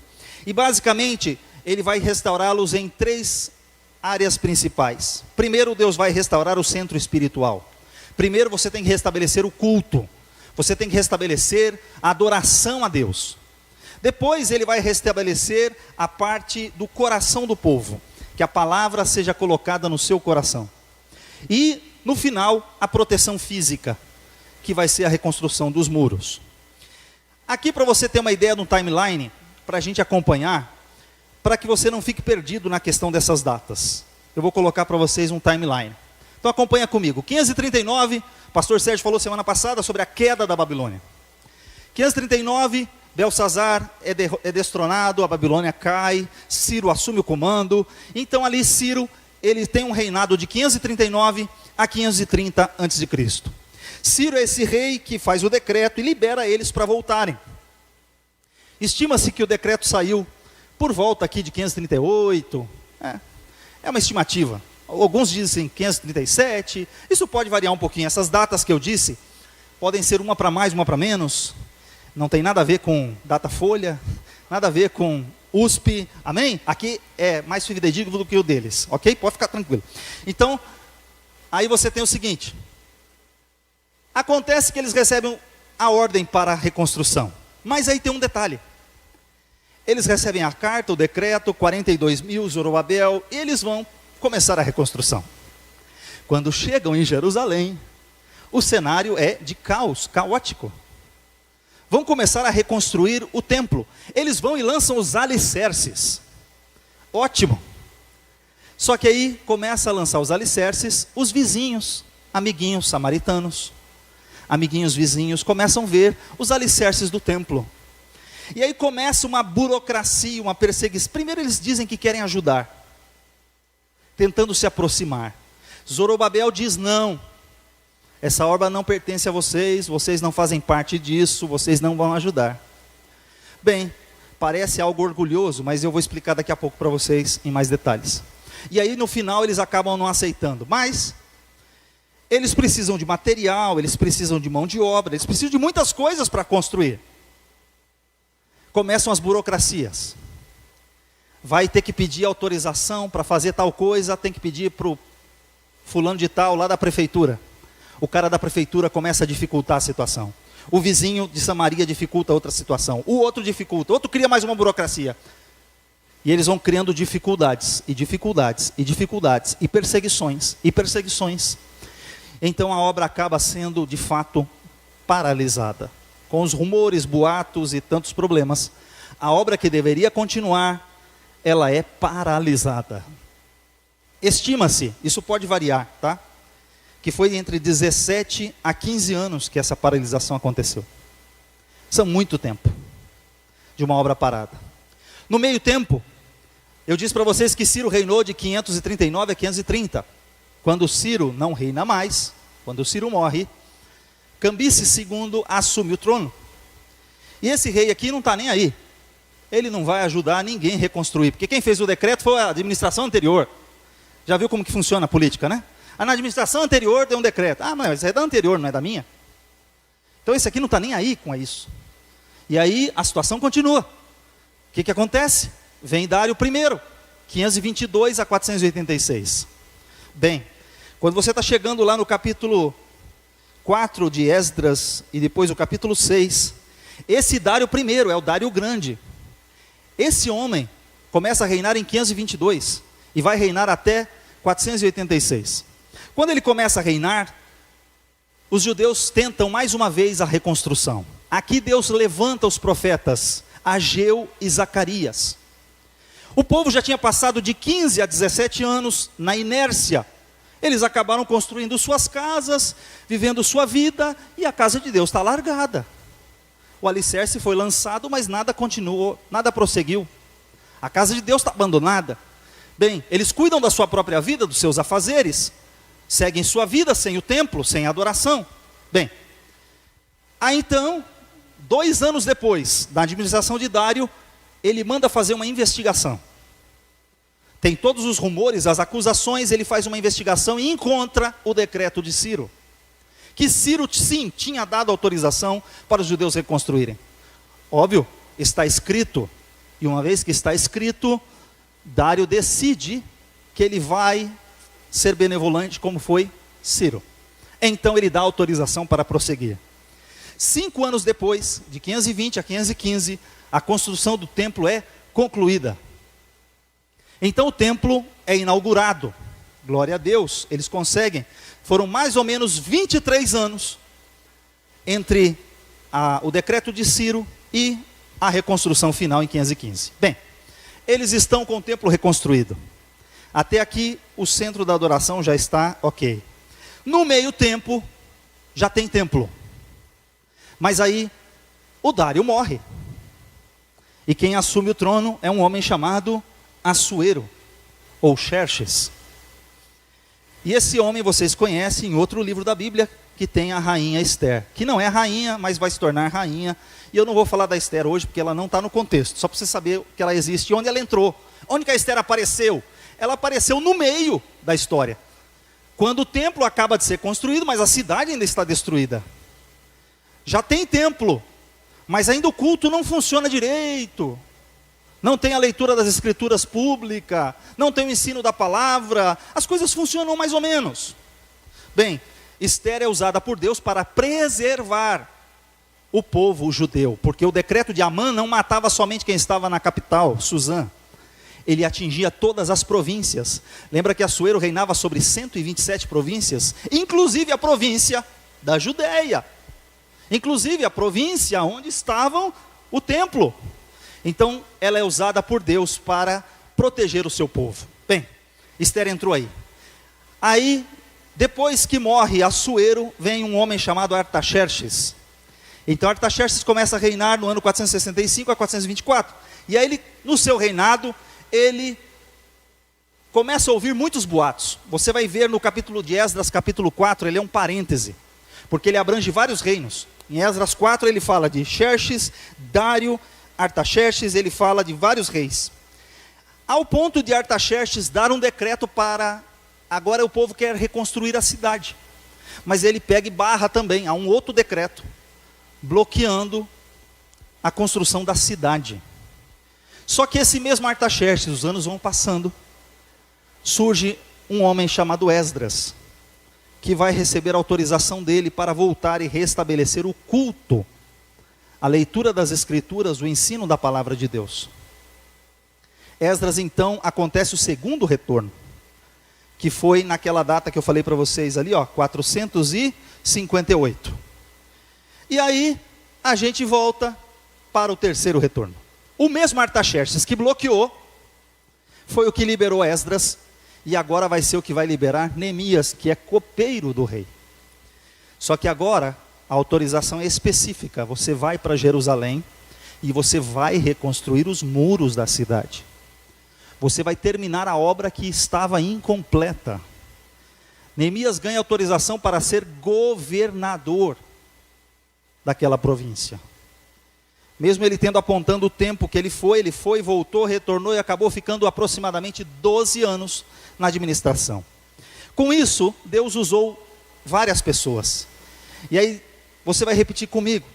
Speaker 1: E basicamente, ele vai restaurá-los em 3 áreas principais. Primeiro, Deus vai restaurar o centro espiritual. Primeiro, você tem que restabelecer o culto. Você tem que restabelecer a adoração a Deus. Depois ele vai restabelecer a parte do coração do povo, que a palavra seja colocada no seu coração. E no final, a proteção física, que vai ser a reconstrução dos muros. Aqui para você ter uma ideia de um timeline, para a gente acompanhar, para que você não fique perdido na questão dessas datas. Eu vou colocar para vocês um timeline. Então acompanha comigo. 539, o pastor Sérgio falou semana passada sobre a queda da Babilônia. 539, Belsazar é destronado, a Babilônia cai, Ciro assume o comando. Então ali Ciro, ele tem um reinado de 539 a 530 a.C. Ciro é esse rei que faz o decreto e libera eles para voltarem. Estima-se que o decreto saiu por volta aqui de 538, é uma estimativa. Alguns dizem 537, isso pode variar um pouquinho. Essas datas que eu disse, podem ser uma para mais, uma para menos. Não tem nada a ver com Datafolha, nada a ver com USP, amém? Aqui é mais fidedigno do que o deles, ok? Pode ficar tranquilo. Então, aí você tem o seguinte. Acontece que eles recebem a ordem para a reconstrução. Mas aí tem um detalhe. Eles recebem a carta, o decreto, 42 mil, Zorobabel, e eles vão começar a reconstrução. Quando chegam em Jerusalém, o cenário é de caos, caótico. Vão começar a reconstruir o templo. Eles vão e lançam os alicerces. Ótimo. Só que aí começa a lançar os alicerces, os vizinhos, amiguinhos samaritanos, amiguinhos vizinhos, começam a ver os alicerces do templo. E aí começa uma burocracia, uma perseguição. Primeiro eles dizem que querem ajudar, tentando se aproximar. Zorobabel diz não, essa obra não pertence a vocês, vocês não fazem parte disso, vocês não vão ajudar. Bem, parece algo orgulhoso, mas eu vou explicar daqui a pouco para vocês em mais detalhes. E aí no final eles acabam não aceitando, mas eles precisam de material, eles precisam de mão de obra, eles precisam de muitas coisas para construir. Começam as burocracias. Vai ter que pedir autorização para fazer tal coisa, tem que pedir para o fulano de tal lá da prefeitura. O cara da prefeitura começa a dificultar a situação. O vizinho de Samaria dificulta outra situação. O outro dificulta, o outro cria mais uma burocracia. E eles vão criando dificuldades, e dificuldades, e dificuldades, e perseguições, e perseguições. Então a obra acaba sendo, de fato, paralisada. Com os rumores, boatos e tantos problemas, a obra que deveria continuar, ela é paralisada. Estima-se, isso pode variar, tá? Que foi entre 17 a 15 anos que essa paralisação aconteceu. Isso é muito tempo de uma obra parada. No meio tempo, eu disse para vocês que Ciro reinou de 539 a 530. Quando Ciro não reina mais, quando Ciro morre, Cambises II assume o trono. E esse rei aqui não está nem aí. Ele não vai ajudar ninguém a reconstruir, porque quem fez o decreto foi a administração anterior. Já viu como que funciona a política, né? Na administração anterior tem um decreto. Ah, mas é da anterior, não é da minha? Então esse aqui não está nem aí com isso. E aí a situação continua. O que acontece? Vem Dário I, 522 a 486. Bem, quando você está chegando lá no capítulo 4 de Esdras e depois o capítulo 6, esse Dário I é o Dário Grande. Esse homem começa a reinar em 522 e vai reinar até 486. Quando ele começa a reinar, os judeus tentam mais uma vez a reconstrução. Aqui Deus levanta os profetas Ageu e Zacarias. O povo já tinha passado de 15 a 17 anos na inércia. Eles acabaram construindo suas casas, vivendo sua vida, e a casa de Deus está largada. O alicerce foi lançado, mas nada continuou, nada prosseguiu. A casa de Deus está abandonada. Bem, eles cuidam da sua própria vida, dos seus afazeres, seguem sua vida sem o templo, sem a adoração. Bem, aí então, 2 anos depois da administração de Dário, ele manda fazer uma investigação. Tem todos os rumores, as acusações, ele faz uma investigação e encontra o decreto de Ciro. Que Ciro, sim, tinha dado autorização para os judeus reconstruírem. Óbvio, está escrito, e uma vez que está escrito, Dário decide que ele vai ser benevolente como foi Ciro. Então ele dá autorização para prosseguir. 5 anos depois, de 520 a 515, a construção do templo é concluída. Então o templo é inaugurado. Glória a Deus, eles conseguem. Foram mais ou menos 23 anos entre o decreto de Ciro e a reconstrução final em 515. Bem, eles estão com o templo reconstruído. Até aqui o centro da adoração já está ok. No meio tempo, já tem templo. Mas aí, o Dário morre. E quem assume o trono é um homem chamado Assuero, ou Xerxes. E esse homem vocês conhecem em outro livro da Bíblia, que tem a rainha Esther, que não é rainha, mas vai se tornar rainha. E eu não vou falar da Esther hoje, porque ela não está no contexto, só para você saber que ela existe e onde ela entrou. Onde que a Esther apareceu? Ela apareceu no meio da história. Quando o templo acaba de ser construído, mas a cidade ainda está destruída. Já tem templo, mas ainda o culto não funciona direito. Não tem a leitura das escrituras pública, não tem o ensino da palavra, as coisas funcionam mais ou menos. Bem, Esther é usada por Deus para preservar o povo judeu, porque o decreto de Amã não matava somente quem estava na capital, Suzã. Ele atingia todas as províncias. Lembra que Assuero reinava sobre 127 províncias, inclusive a província da Judéia, inclusive a província onde estava o templo. Então ela é usada por Deus para proteger o seu povo. Bem, Esther entrou aí. Aí, depois que morre Assuero, vem um homem chamado Artaxerxes. Então Artaxerxes começa a reinar no ano 465 a 424. E aí ele, no seu reinado, ele começa a ouvir muitos boatos. Você vai ver no capítulo de Esdras, capítulo 4, ele é um parêntese, porque ele abrange vários reinos. Em Esdras 4 ele fala de Xerxes, Dário, Artaxerxes, ele fala de vários reis. Ao ponto de Artaxerxes dar um decreto para, agora o povo quer reconstruir a cidade. Mas ele pega e barra também, há um outro decreto, bloqueando a construção da cidade. Só que esse mesmo Artaxerxes, os anos vão passando, surge um homem chamado Esdras, que vai receber autorização dele para voltar e restabelecer o culto, a leitura das escrituras, o ensino da palavra de Deus. Esdras, então, acontece o segundo retorno, que foi naquela data que eu falei para vocês ali, 458. E aí, a gente volta para o terceiro retorno. O mesmo Artaxerxes que bloqueou, foi o que liberou Esdras, e agora vai ser o que vai liberar Neemias, que é copeiro do rei. Só que agora, a autorização é específica, você vai para Jerusalém, e você vai reconstruir os muros da cidade. Você vai terminar a obra que estava incompleta. Neemias ganha autorização para ser governador daquela província. Mesmo ele tendo apontando o tempo que ele foi, voltou, retornou e acabou ficando aproximadamente 12 anos na administração. Com isso, Deus usou várias pessoas. E aí, você vai repetir comigo.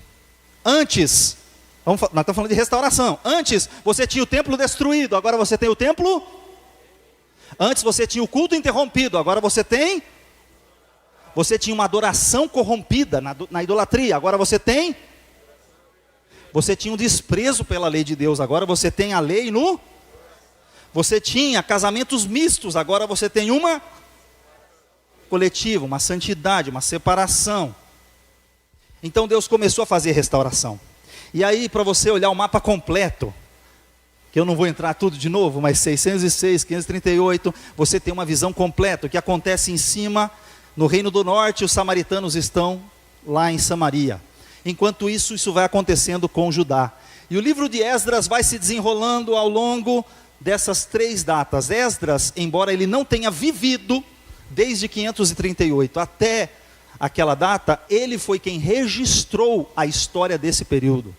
Speaker 1: Antes, nós estamos falando de restauração. Antes, você tinha o templo destruído, agora você tem o templo. Antes você tinha o culto interrompido, agora você tinha uma adoração corrompida na idolatria, agora você tem. Você tinha um desprezo pela lei de Deus, agora você tem a lei no. Você tinha casamentos mistos, agora você tem uma coletiva, uma santidade, uma separação. Então Deus começou a fazer restauração. E aí, para você olhar o mapa completo, que eu não vou entrar tudo de novo, mas 606, 538, você tem uma visão completa. O que acontece em cima, no Reino do Norte, os samaritanos estão lá em Samaria. Enquanto isso vai acontecendo com Judá. E o livro de Esdras vai se desenrolando ao longo dessas 3 datas. Esdras, embora ele não tenha vivido desde 538 até aquela data, ele foi quem registrou a história desse período.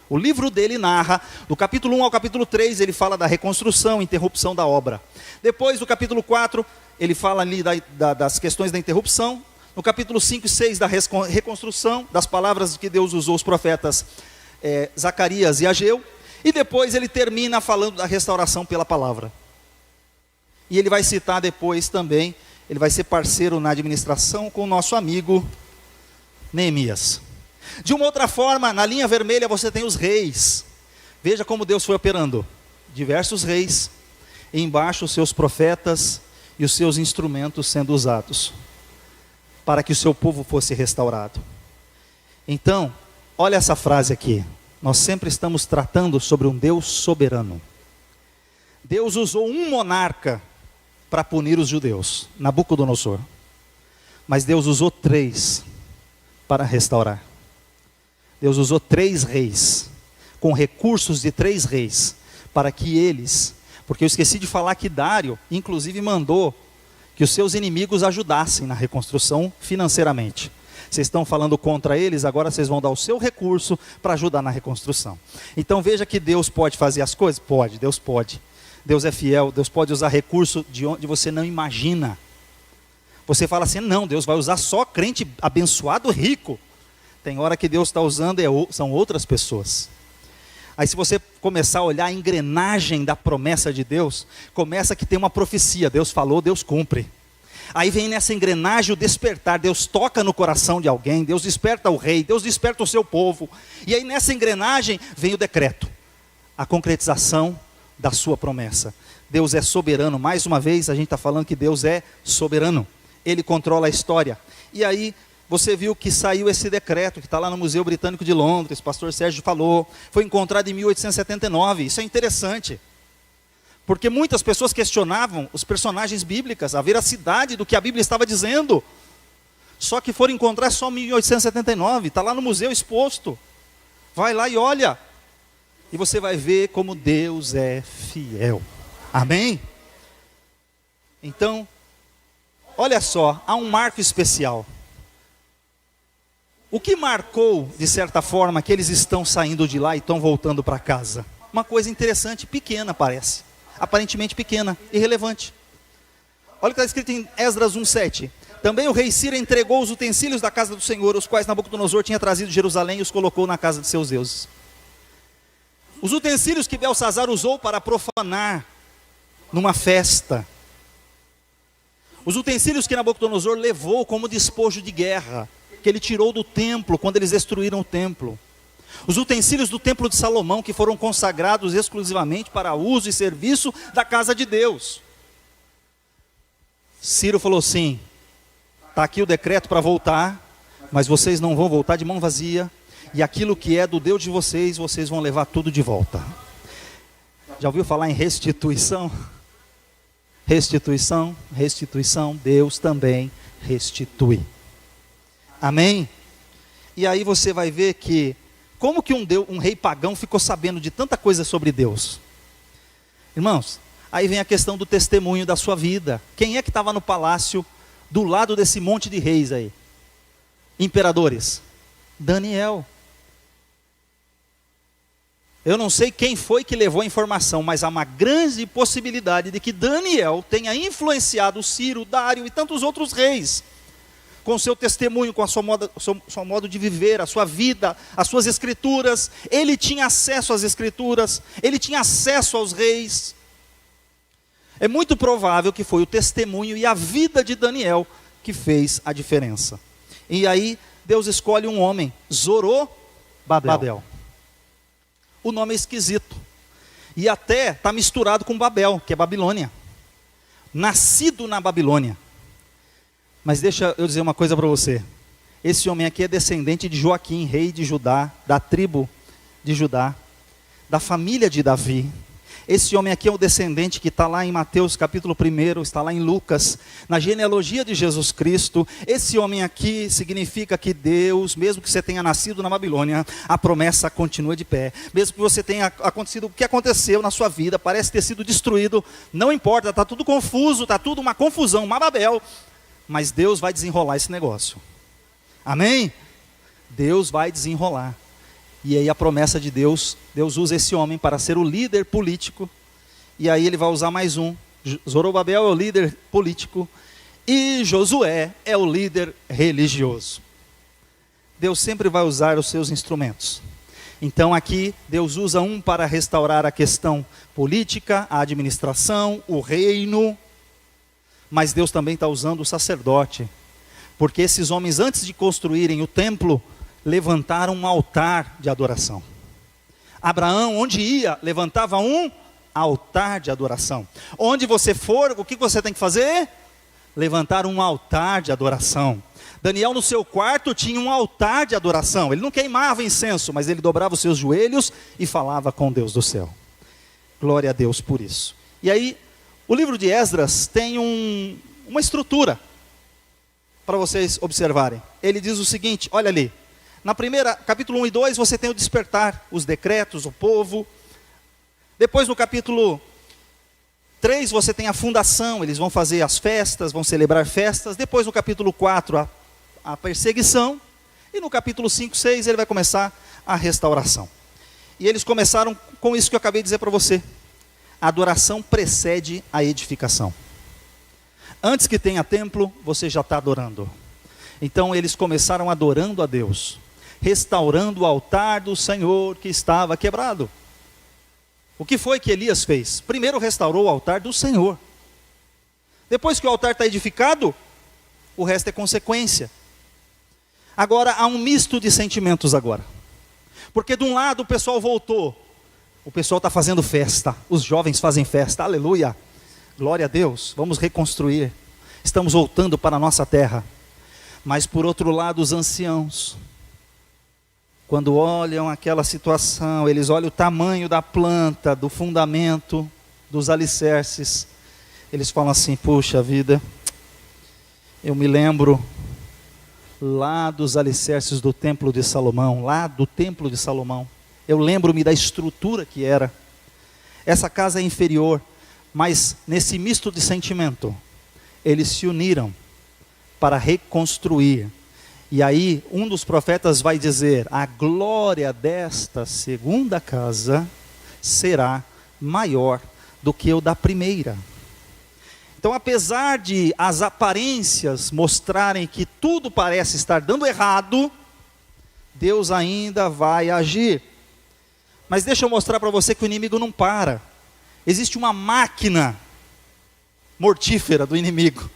Speaker 1: O livro dele narra, do capítulo 1 ao capítulo 3, ele fala da reconstrução, interrupção da obra. Depois, do capítulo 4, ele fala ali das questões da interrupção. No capítulo 5 e 6 da reconstrução, das palavras que Deus usou os profetas Zacarias e Ageu. E depois ele termina falando da restauração pela palavra. E ele vai citar depois também, ele vai ser parceiro na administração com o nosso amigo Neemias. De uma outra forma, na linha vermelha você tem os reis. Veja como Deus foi operando. Diversos reis, e embaixo os seus profetas e os seus instrumentos sendo usados, para que o seu povo fosse restaurado. Então, olha essa frase aqui. Nós sempre estamos tratando sobre um Deus soberano. Deus usou um monarca para punir os judeus, Nabucodonosor. Mas Deus usou 3 para restaurar. Deus usou 3 reis, com recursos de 3 reis, para que eles, porque eu esqueci de falar que Dário, inclusive mandou que os seus inimigos ajudassem na reconstrução financeiramente. Vocês estão falando contra eles, agora vocês vão dar o seu recurso para ajudar na reconstrução. Então veja que Deus pode fazer as coisas? Pode, Deus pode. Deus é fiel, Deus pode usar recurso de onde você não imagina. Você fala assim, não, Deus vai usar só crente abençoado rico. Tem hora que Deus está usando, são outras pessoas. Aí se você começar a olhar a engrenagem da promessa de Deus, começa que tem uma profecia, Deus falou, Deus cumpre. Aí vem nessa engrenagem o despertar. Deus toca no coração de alguém, Deus desperta o rei, Deus desperta o seu povo. E aí nessa engrenagem vem o decreto, a concretização da sua promessa. Deus é soberano. Mais uma vez a gente está falando que Deus é soberano. Ele controla a história. E aí você viu que saiu esse decreto, que está lá no Museu Britânico de Londres, o pastor Sérgio falou, foi encontrado em 1879, isso é interessante, porque muitas pessoas questionavam os personagens bíblicos, a veracidade do que a Bíblia estava dizendo, só que foram encontrar só em 1879, está lá no museu exposto, vai lá e olha, e você vai ver como Deus é fiel, amém? Então, olha só, há um marco especial. O que marcou, de certa forma, que eles estão saindo de lá e estão voltando para casa? Uma coisa interessante, pequena parece. Aparentemente pequena, irrelevante. Olha o que está escrito em Esdras 1:7. Também o rei Ciro entregou os utensílios da casa do Senhor, os quais Nabucodonosor tinha trazido de Jerusalém e os colocou na casa de seus deuses. Os utensílios que Belsazar usou para profanar numa festa. Os utensílios que Nabucodonosor levou como despojo de guerra, que ele tirou do templo, quando eles destruíram o templo. Os utensílios do templo de Salomão, que foram consagrados exclusivamente para uso e serviço da casa de Deus. Ciro falou assim, está aqui o decreto para voltar, mas vocês não vão voltar de mão vazia, e aquilo que é do Deus de vocês, vocês vão levar tudo de volta. Já ouviu falar em restituição? Restituição, restituição, Deus também restitui. Amém? E aí você vai ver que, como que um rei pagão ficou sabendo de tanta coisa sobre Deus? Irmãos, aí vem a questão do testemunho da sua vida. Quem é que estava no palácio, do lado desse monte de reis aí? Imperadores. Daniel. Eu não sei quem foi que levou a informação, mas há uma grande possibilidade de que Daniel tenha influenciado Ciro, Dário e tantos outros reis, com o seu testemunho, com a seu modo de viver, a sua vida, as suas escrituras. Ele tinha acesso às escrituras, ele tinha acesso aos reis. É muito provável que foi o testemunho e a vida de Daniel que fez a diferença. E aí Deus escolhe um homem, Zorobabel. O nome é esquisito, e até está misturado com Babel, que é Babilônia, nascido na Babilônia. Mas deixa eu dizer uma coisa para você, esse homem aqui é descendente de Joaquim, rei de Judá, da tribo de Judá, da família de Davi. Esse homem aqui é o descendente que está lá em Mateus capítulo 1, está lá em Lucas, na genealogia de Jesus Cristo. Esse homem aqui significa que Deus, mesmo que você tenha nascido na Babilônia, a promessa continua de pé. Mesmo que você tenha acontecido o que aconteceu na sua vida, parece ter sido destruído, não importa, está tudo confuso, está tudo uma confusão, uma Babel, mas Deus vai desenrolar esse negócio. Amém? Deus vai desenrolar. E aí a promessa de Deus, Deus usa esse homem para ser o líder político, e aí ele vai usar mais um. Zorobabel é o líder político, e Josué é o líder religioso. Deus sempre vai usar os seus instrumentos. Então aqui, Deus usa um para restaurar a questão política, a administração, o reino, mas Deus também está usando o sacerdote, porque esses homens, antes de construírem o templo, levantaram um altar de adoração. Abraão, onde ia, levantava um altar de adoração. Onde você for, o que você tem que fazer? Levantar um altar de adoração. Daniel, no seu quarto, tinha um altar de adoração. Ele não queimava incenso, mas ele dobrava os seus joelhos e falava com Deus do céu. Glória a Deus por isso. E aí, o livro de Esdras tem uma estrutura para vocês observarem. Ele diz o seguinte, olha ali. Na primeira, capítulo 1 e 2, você tem o despertar, os decretos, o povo. Depois no capítulo 3, você tem a fundação, eles vão fazer as festas, vão celebrar festas. Depois no capítulo 4, a perseguição. E no capítulo 5, 6, ele vai começar a restauração. E eles começaram com isso que eu acabei de dizer para você. A adoração precede a edificação. Antes que tenha templo, você já está adorando. Então eles começaram adorando a Deus, restaurando o altar do Senhor que estava quebrado. O que foi que Elias fez? Primeiro restaurou o altar do Senhor. Depois que o altar está edificado, o resto é consequência. Agora, há um misto de sentimentos agora. Porque de um lado o pessoal voltou. O pessoal está fazendo festa. Os jovens fazem festa. Aleluia. Glória a Deus. Vamos reconstruir. Estamos voltando para a nossa terra. Mas por outro lado, os anciãos, quando olham aquela situação, eles olham o tamanho da planta, do fundamento, dos alicerces. Eles falam assim: puxa vida, eu me lembro lá dos alicerces do templo de Salomão, lá do templo de Salomão. Eu lembro-me da estrutura que era. Essa casa é inferior, mas nesse misto de sentimento, eles se uniram para reconstruir. E aí um dos profetas vai dizer: a glória desta segunda casa será maior do que o da primeira. Então, apesar de as aparências mostrarem que tudo parece estar dando errado, Deus ainda vai agir. Mas deixa eu mostrar para você que o inimigo não para. Existe uma máquina mortífera do inimigo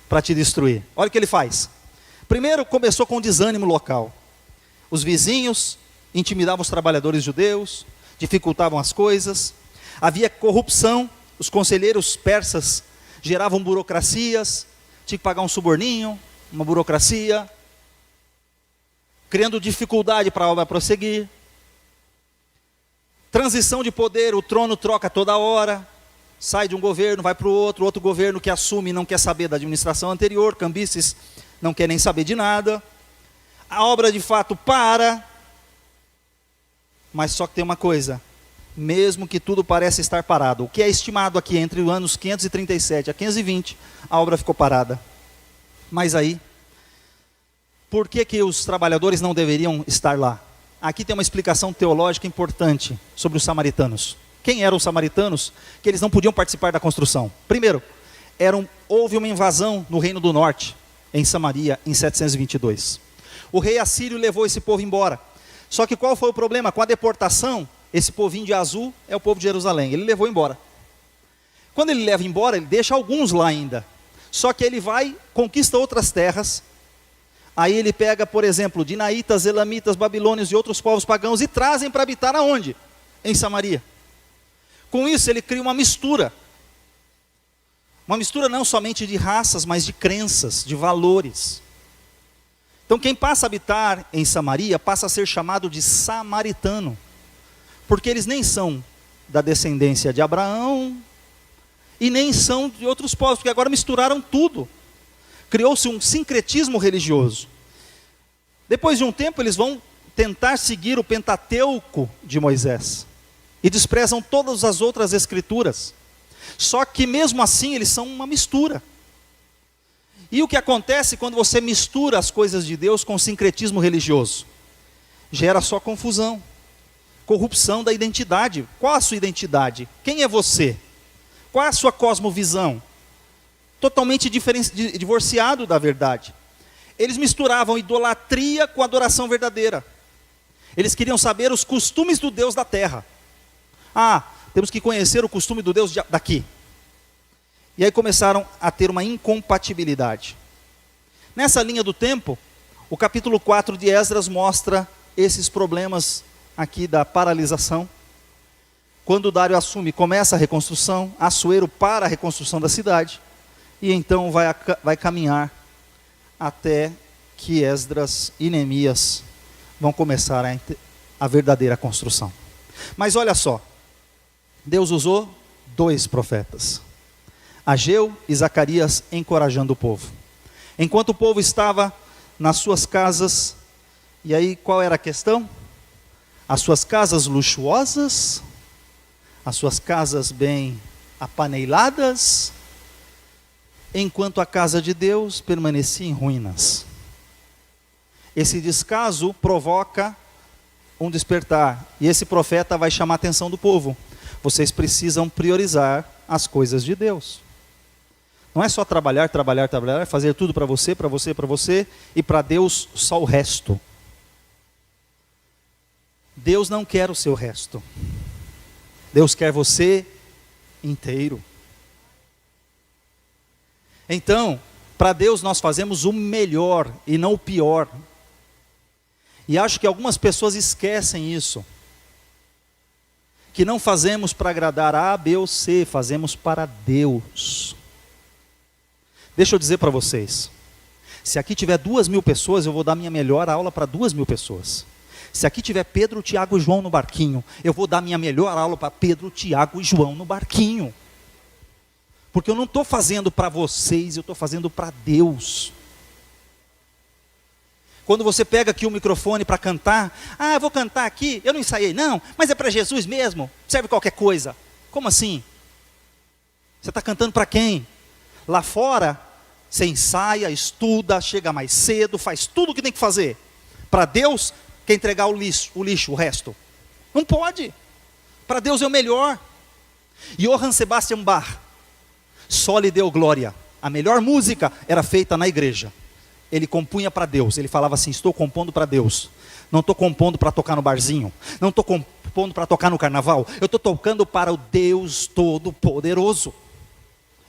Speaker 1: para te destruir. Olha o que ele faz. Primeiro começou com desânimo local. Os vizinhos intimidavam os trabalhadores judeus, dificultavam as coisas. Havia corrupção, os conselheiros persas geravam burocracias, tinha que pagar um suborninho, uma burocracia, criando dificuldade para a obra prosseguir. Transição de poder, o trono troca toda hora, sai de um governo, vai para o outro governo que assume não quer saber da administração anterior, Cambises não quer nem saber de nada, a obra de fato para, mas só que tem uma coisa: mesmo que tudo pareça estar parado, o que é estimado aqui entre os anos 537 a 520, a obra ficou parada. Mas aí, por que os trabalhadores não deveriam estar lá? Aqui tem uma explicação teológica importante sobre os samaritanos. Quem eram os samaritanos? Que eles não podiam participar da construção. Primeiro, houve uma invasão no Reino do Norte, em Samaria, em 722. O rei assírio levou esse povo embora. Só que qual foi o problema? Com a deportação, esse povinho de azul é o povo de Jerusalém. Ele levou embora. Quando ele leva embora, ele deixa alguns lá ainda. Só que ele vai, conquista outras terras. Aí ele pega, por exemplo, dinaítas, elamitas, babilônios e outros povos pagãos e trazem para habitar aonde? Em Samaria. Com isso ele cria uma mistura. Uma mistura não somente de raças, mas de crenças, de valores. Então quem passa a habitar em Samaria passa a ser chamado de samaritano. Porque eles nem são da descendência de Abraão e nem são de outros povos, porque agora misturaram tudo. Criou-se um sincretismo religioso. Depois de um tempo eles vão tentar seguir o Pentateuco de Moisés e desprezam todas as outras escrituras. Só que mesmo assim eles são uma mistura. E o que acontece quando você mistura as coisas de Deus com o sincretismo religioso? Gera só confusão. Corrupção da identidade. Qual a sua identidade? Quem é você? Qual é a sua cosmovisão? Totalmente divorciado da verdade. Eles misturavam idolatria com adoração verdadeira. Eles queriam saber os costumes do Deus da terra. Temos que conhecer o costume do Deus daqui. E aí começaram a ter uma incompatibilidade. Nessa linha do tempo, o capítulo 4 de Esdras mostra esses problemas aqui da paralisação. Quando Dário assume, começa a reconstrução, Assuero para a reconstrução da cidade, e então vai caminhar até que Esdras e Neemias vão começar a verdadeira construção. Mas olha só, Deus usou 2 profetas, Ageu e Zacarias, encorajando o povo. Enquanto o povo estava nas suas casas, e aí qual era a questão? As suas casas luxuosas, as suas casas bem apaneiladas, enquanto a casa de Deus permanecia em ruínas. Esse descaso provoca um despertar, e esse profeta vai chamar a atenção do povo. Vocês precisam priorizar as coisas de Deus. Não é só trabalhar, fazer tudo para você, e para Deus só o resto. Deus não quer o seu resto. Deus quer você inteiro. Então, para Deus nós fazemos o melhor e não o pior. E acho que algumas pessoas esquecem isso. Que não fazemos para agradar A, B ou C, fazemos para Deus. Deixa eu dizer para vocês. Se aqui tiver 2.000 pessoas, eu vou dar minha melhor aula para 2.000 pessoas. Se aqui tiver Pedro, Tiago e João no barquinho, eu vou dar minha melhor aula para Pedro, Tiago e João no barquinho. Porque eu não estou fazendo para vocês, eu estou fazendo para Deus. Quando você pega aqui o microfone para cantar, eu vou cantar aqui, eu não ensaiei não, mas é para Jesus mesmo, serve qualquer coisa. Como assim? Você está cantando para quem? Lá fora, você ensaia, estuda, chega mais cedo, faz tudo o que tem que fazer. Para Deus, quer entregar o lixo, o resto. Não pode. Para Deus é o melhor. Johann Sebastian Bach só lhe deu glória. A melhor música era feita na igreja. Ele compunha para Deus. Ele falava assim: estou compondo para Deus. Não estou compondo para tocar no barzinho. Não estou compondo para tocar no carnaval. Eu estou tocando para o Deus Todo-Poderoso.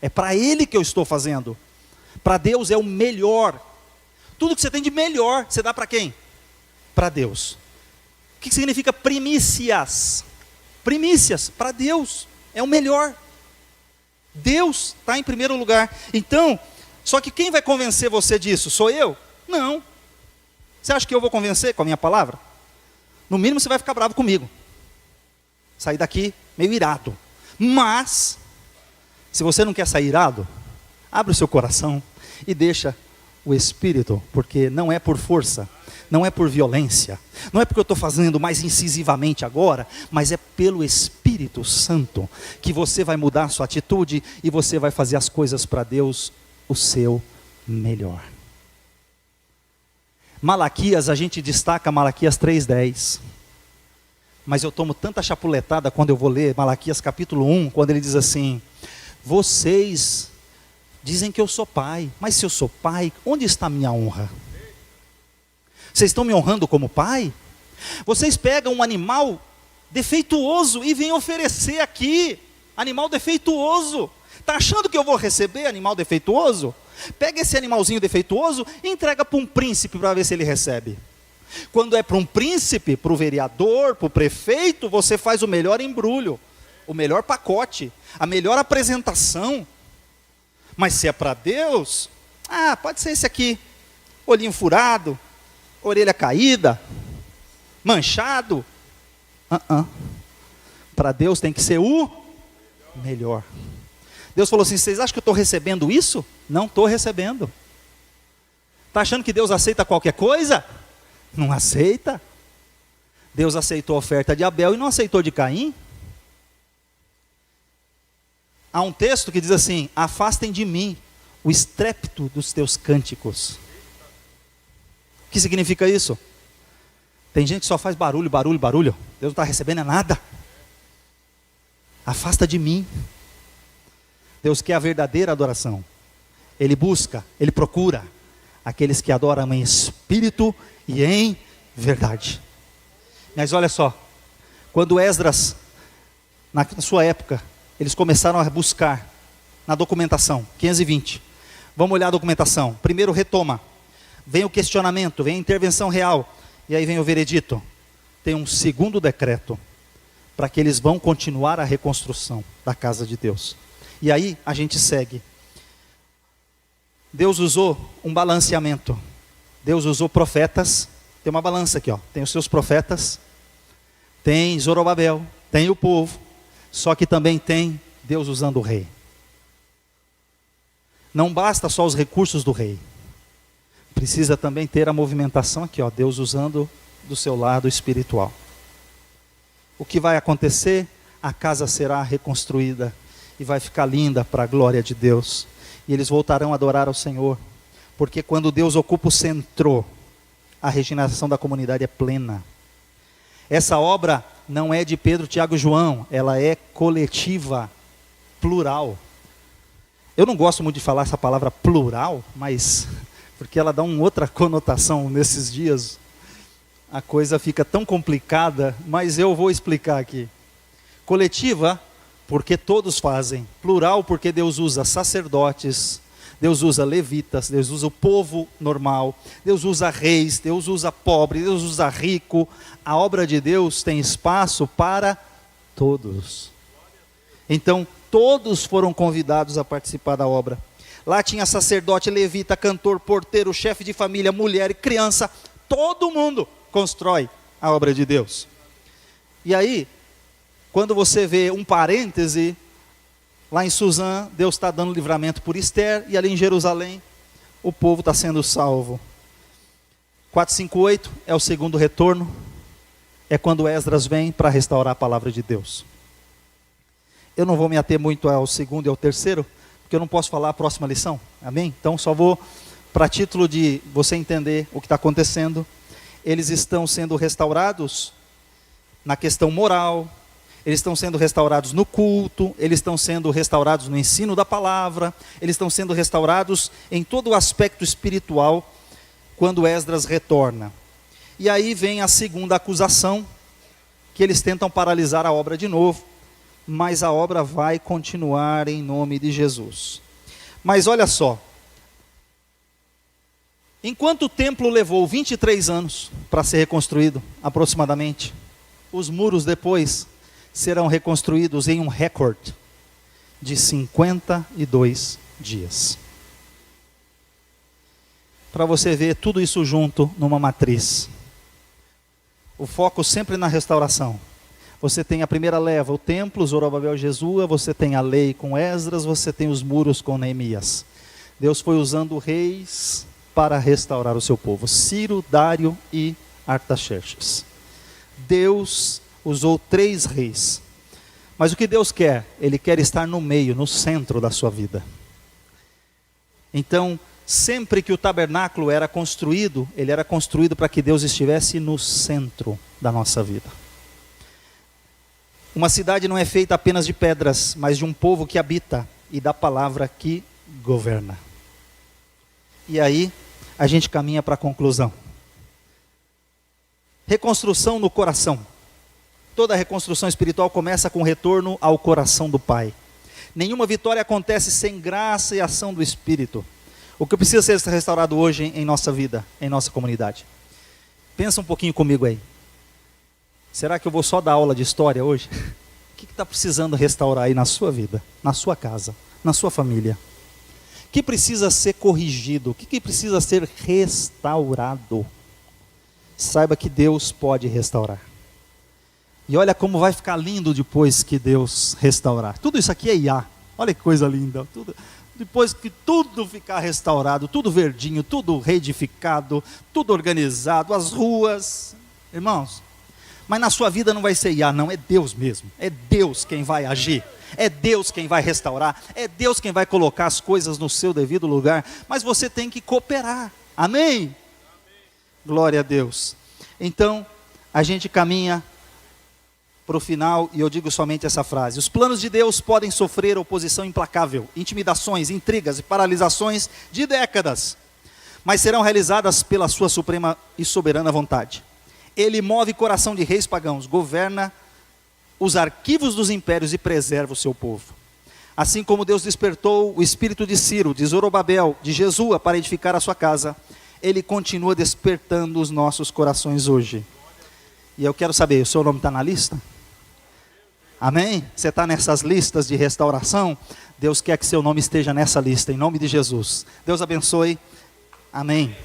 Speaker 1: É para Ele que eu estou fazendo. Para Deus é o melhor. Tudo que você tem de melhor, você dá para quem? Para Deus. O que significa primícias? Primícias, para Deus, é o melhor. Deus está em primeiro lugar. Então, só que quem vai convencer você disso? Sou eu? Não. Você acha que eu vou convencer com a minha palavra? No mínimo você vai ficar bravo comigo. Sair daqui meio irado. Mas, se você não quer sair irado, abre o seu coração e deixa o Espírito, porque não é por força, não é por violência, não é porque eu estou fazendo mais incisivamente agora, mas é pelo Espírito Santo que você vai mudar a sua atitude e você vai fazer as coisas para Deus o seu melhor. Malaquias, a gente destaca Malaquias 3:10, mas eu tomo tanta chapuletada quando eu vou ler Malaquias capítulo 1, quando ele diz assim: vocês dizem que eu sou pai, mas se eu sou pai, onde está a minha honra? Vocês estão me honrando como pai? Vocês pegam um animal defeituoso e vêm oferecer aqui, animal defeituoso. Está achando que eu vou receber animal defeituoso? Pega esse animalzinho defeituoso e entrega para um príncipe para ver se ele recebe. Quando é para um príncipe, para o vereador, para o prefeito, você faz o melhor embrulho, o melhor pacote, a melhor apresentação. Mas se é para Deus, pode ser esse aqui, olhinho furado, orelha caída, manchado. Para Deus tem que ser o melhor. Deus falou assim: vocês acham que eu estou recebendo isso? Não estou recebendo. Está achando que Deus aceita qualquer coisa? Não aceita. Deus aceitou a oferta de Abel e não aceitou de Caim. Há um texto que diz assim: afastem de mim o estrépito dos teus cânticos. O que significa isso? Tem gente que só faz barulho, barulho, barulho. Deus não está recebendo nada. Afasta de mim. Deus quer a verdadeira adoração. Ele busca, Ele procura aqueles que adoram em espírito e em verdade. Mas olha só, quando Esdras, na sua época, eles começaram a buscar na documentação, 520. Vamos olhar a documentação. Primeiro retoma, vem o questionamento, vem a intervenção real, e aí vem o veredito. Tem um segundo decreto, para que eles vão continuar a reconstrução da casa de Deus. E aí a gente segue. Deus usou um balanceamento. Deus usou profetas. Tem uma balança aqui, ó. Tem os seus profetas, tem Zorobabel, tem o povo. Só que também tem Deus usando o rei. Não basta só os recursos do rei. Precisa também ter a movimentação aqui, ó, Deus usando do seu lado espiritual. O que vai acontecer? A casa será reconstruída e vai ficar linda para a glória de Deus. E eles voltarão a adorar ao Senhor. Porque quando Deus ocupa o centro, a regeneração da comunidade é plena. Essa obra não é de Pedro, Tiago e João, ela é coletiva, plural. Eu não gosto muito de falar essa palavra plural, mas porque ela dá uma outra conotação nesses dias. A coisa fica tão complicada, mas eu vou explicar aqui. Coletiva, porque todos fazem. Plural, porque Deus usa sacerdotes, Deus usa levitas, Deus usa o povo normal, Deus usa reis, Deus usa pobre, Deus usa rico. A obra de Deus tem espaço para todos. Então, todos foram convidados a participar da obra. Lá tinha sacerdote, levita, cantor, porteiro, chefe de família, mulher e criança. Todo mundo constrói a obra de Deus. E aí, quando você vê um parêntese, lá em Suzã, Deus está dando livramento por Esther, e ali em Jerusalém, o povo está sendo salvo. 458 é o segundo retorno, é quando Esdras vem para restaurar a palavra de Deus. Eu não vou me ater muito ao segundo e ao terceiro, porque eu não posso falar a próxima lição, amém? Então só vou, para título de você entender o que está acontecendo. Eles estão sendo restaurados na questão moral, eles estão sendo restaurados no culto, eles estão sendo restaurados no ensino da palavra, eles estão sendo restaurados em todo o aspecto espiritual, quando Esdras retorna. E aí vem a segunda acusação, que eles tentam paralisar a obra de novo, mas a obra vai continuar em nome de Jesus. Mas olha só, enquanto o templo levou 23 anos para ser reconstruído, aproximadamente, os muros depois serão reconstruídos em um recorde de 52 dias. Para você ver tudo isso junto numa matriz. O foco sempre na restauração. Você tem a primeira leva, o templo, Zorobabel e Jesua, você tem a lei com Esdras, você tem os muros com Neemias. Deus foi usando reis para restaurar o seu povo, Ciro, Dário e Artaxerxes. Deus usou 3 reis. Mas o que Deus quer? Ele quer estar no meio, no centro da sua vida. Então, sempre que o tabernáculo era construído, ele era construído para que Deus estivesse no centro da nossa vida. Uma cidade não é feita apenas de pedras, mas de um povo que habita e da palavra que governa. E aí, a gente caminha para a conclusão. Reconstrução no coração. Toda reconstrução espiritual começa com o retorno ao coração do Pai. Nenhuma vitória acontece sem graça e ação do Espírito. O que precisa ser restaurado hoje em nossa vida, em nossa comunidade? Pensa um pouquinho comigo aí. Será que eu vou só dar aula de história hoje? O que está precisando restaurar aí na sua vida, na sua casa, na sua família? O que precisa ser corrigido? O que precisa ser restaurado? Saiba que Deus pode restaurar. E olha como vai ficar lindo depois que Deus restaurar. Tudo isso aqui é IA. Olha que coisa linda. Depois que tudo ficar restaurado, tudo verdinho, tudo reedificado, tudo organizado, as ruas. Irmãos, mas na sua vida não vai ser IA, não, é Deus mesmo. É Deus quem vai agir. É Deus quem vai restaurar. É Deus quem vai colocar as coisas no seu devido lugar. Mas você tem que cooperar. Amém? Glória a Deus. Então, a gente caminha para o final, e eu digo somente essa frase: os planos de Deus podem sofrer oposição implacável, intimidações, intrigas e paralisações de décadas, mas serão realizadas pela sua suprema e soberana vontade. Ele move coração de reis pagãos, governa os arquivos dos impérios e preserva o seu povo. Assim como Deus despertou o espírito de Ciro, de Zorobabel, de Jesua para edificar a sua casa, Ele continua despertando os nossos corações hoje. E eu quero saber, o seu nome está na lista? Amém? Você está nessas listas de restauração? Deus quer que seu nome esteja nessa lista, em nome de Jesus. Deus abençoe. Amém.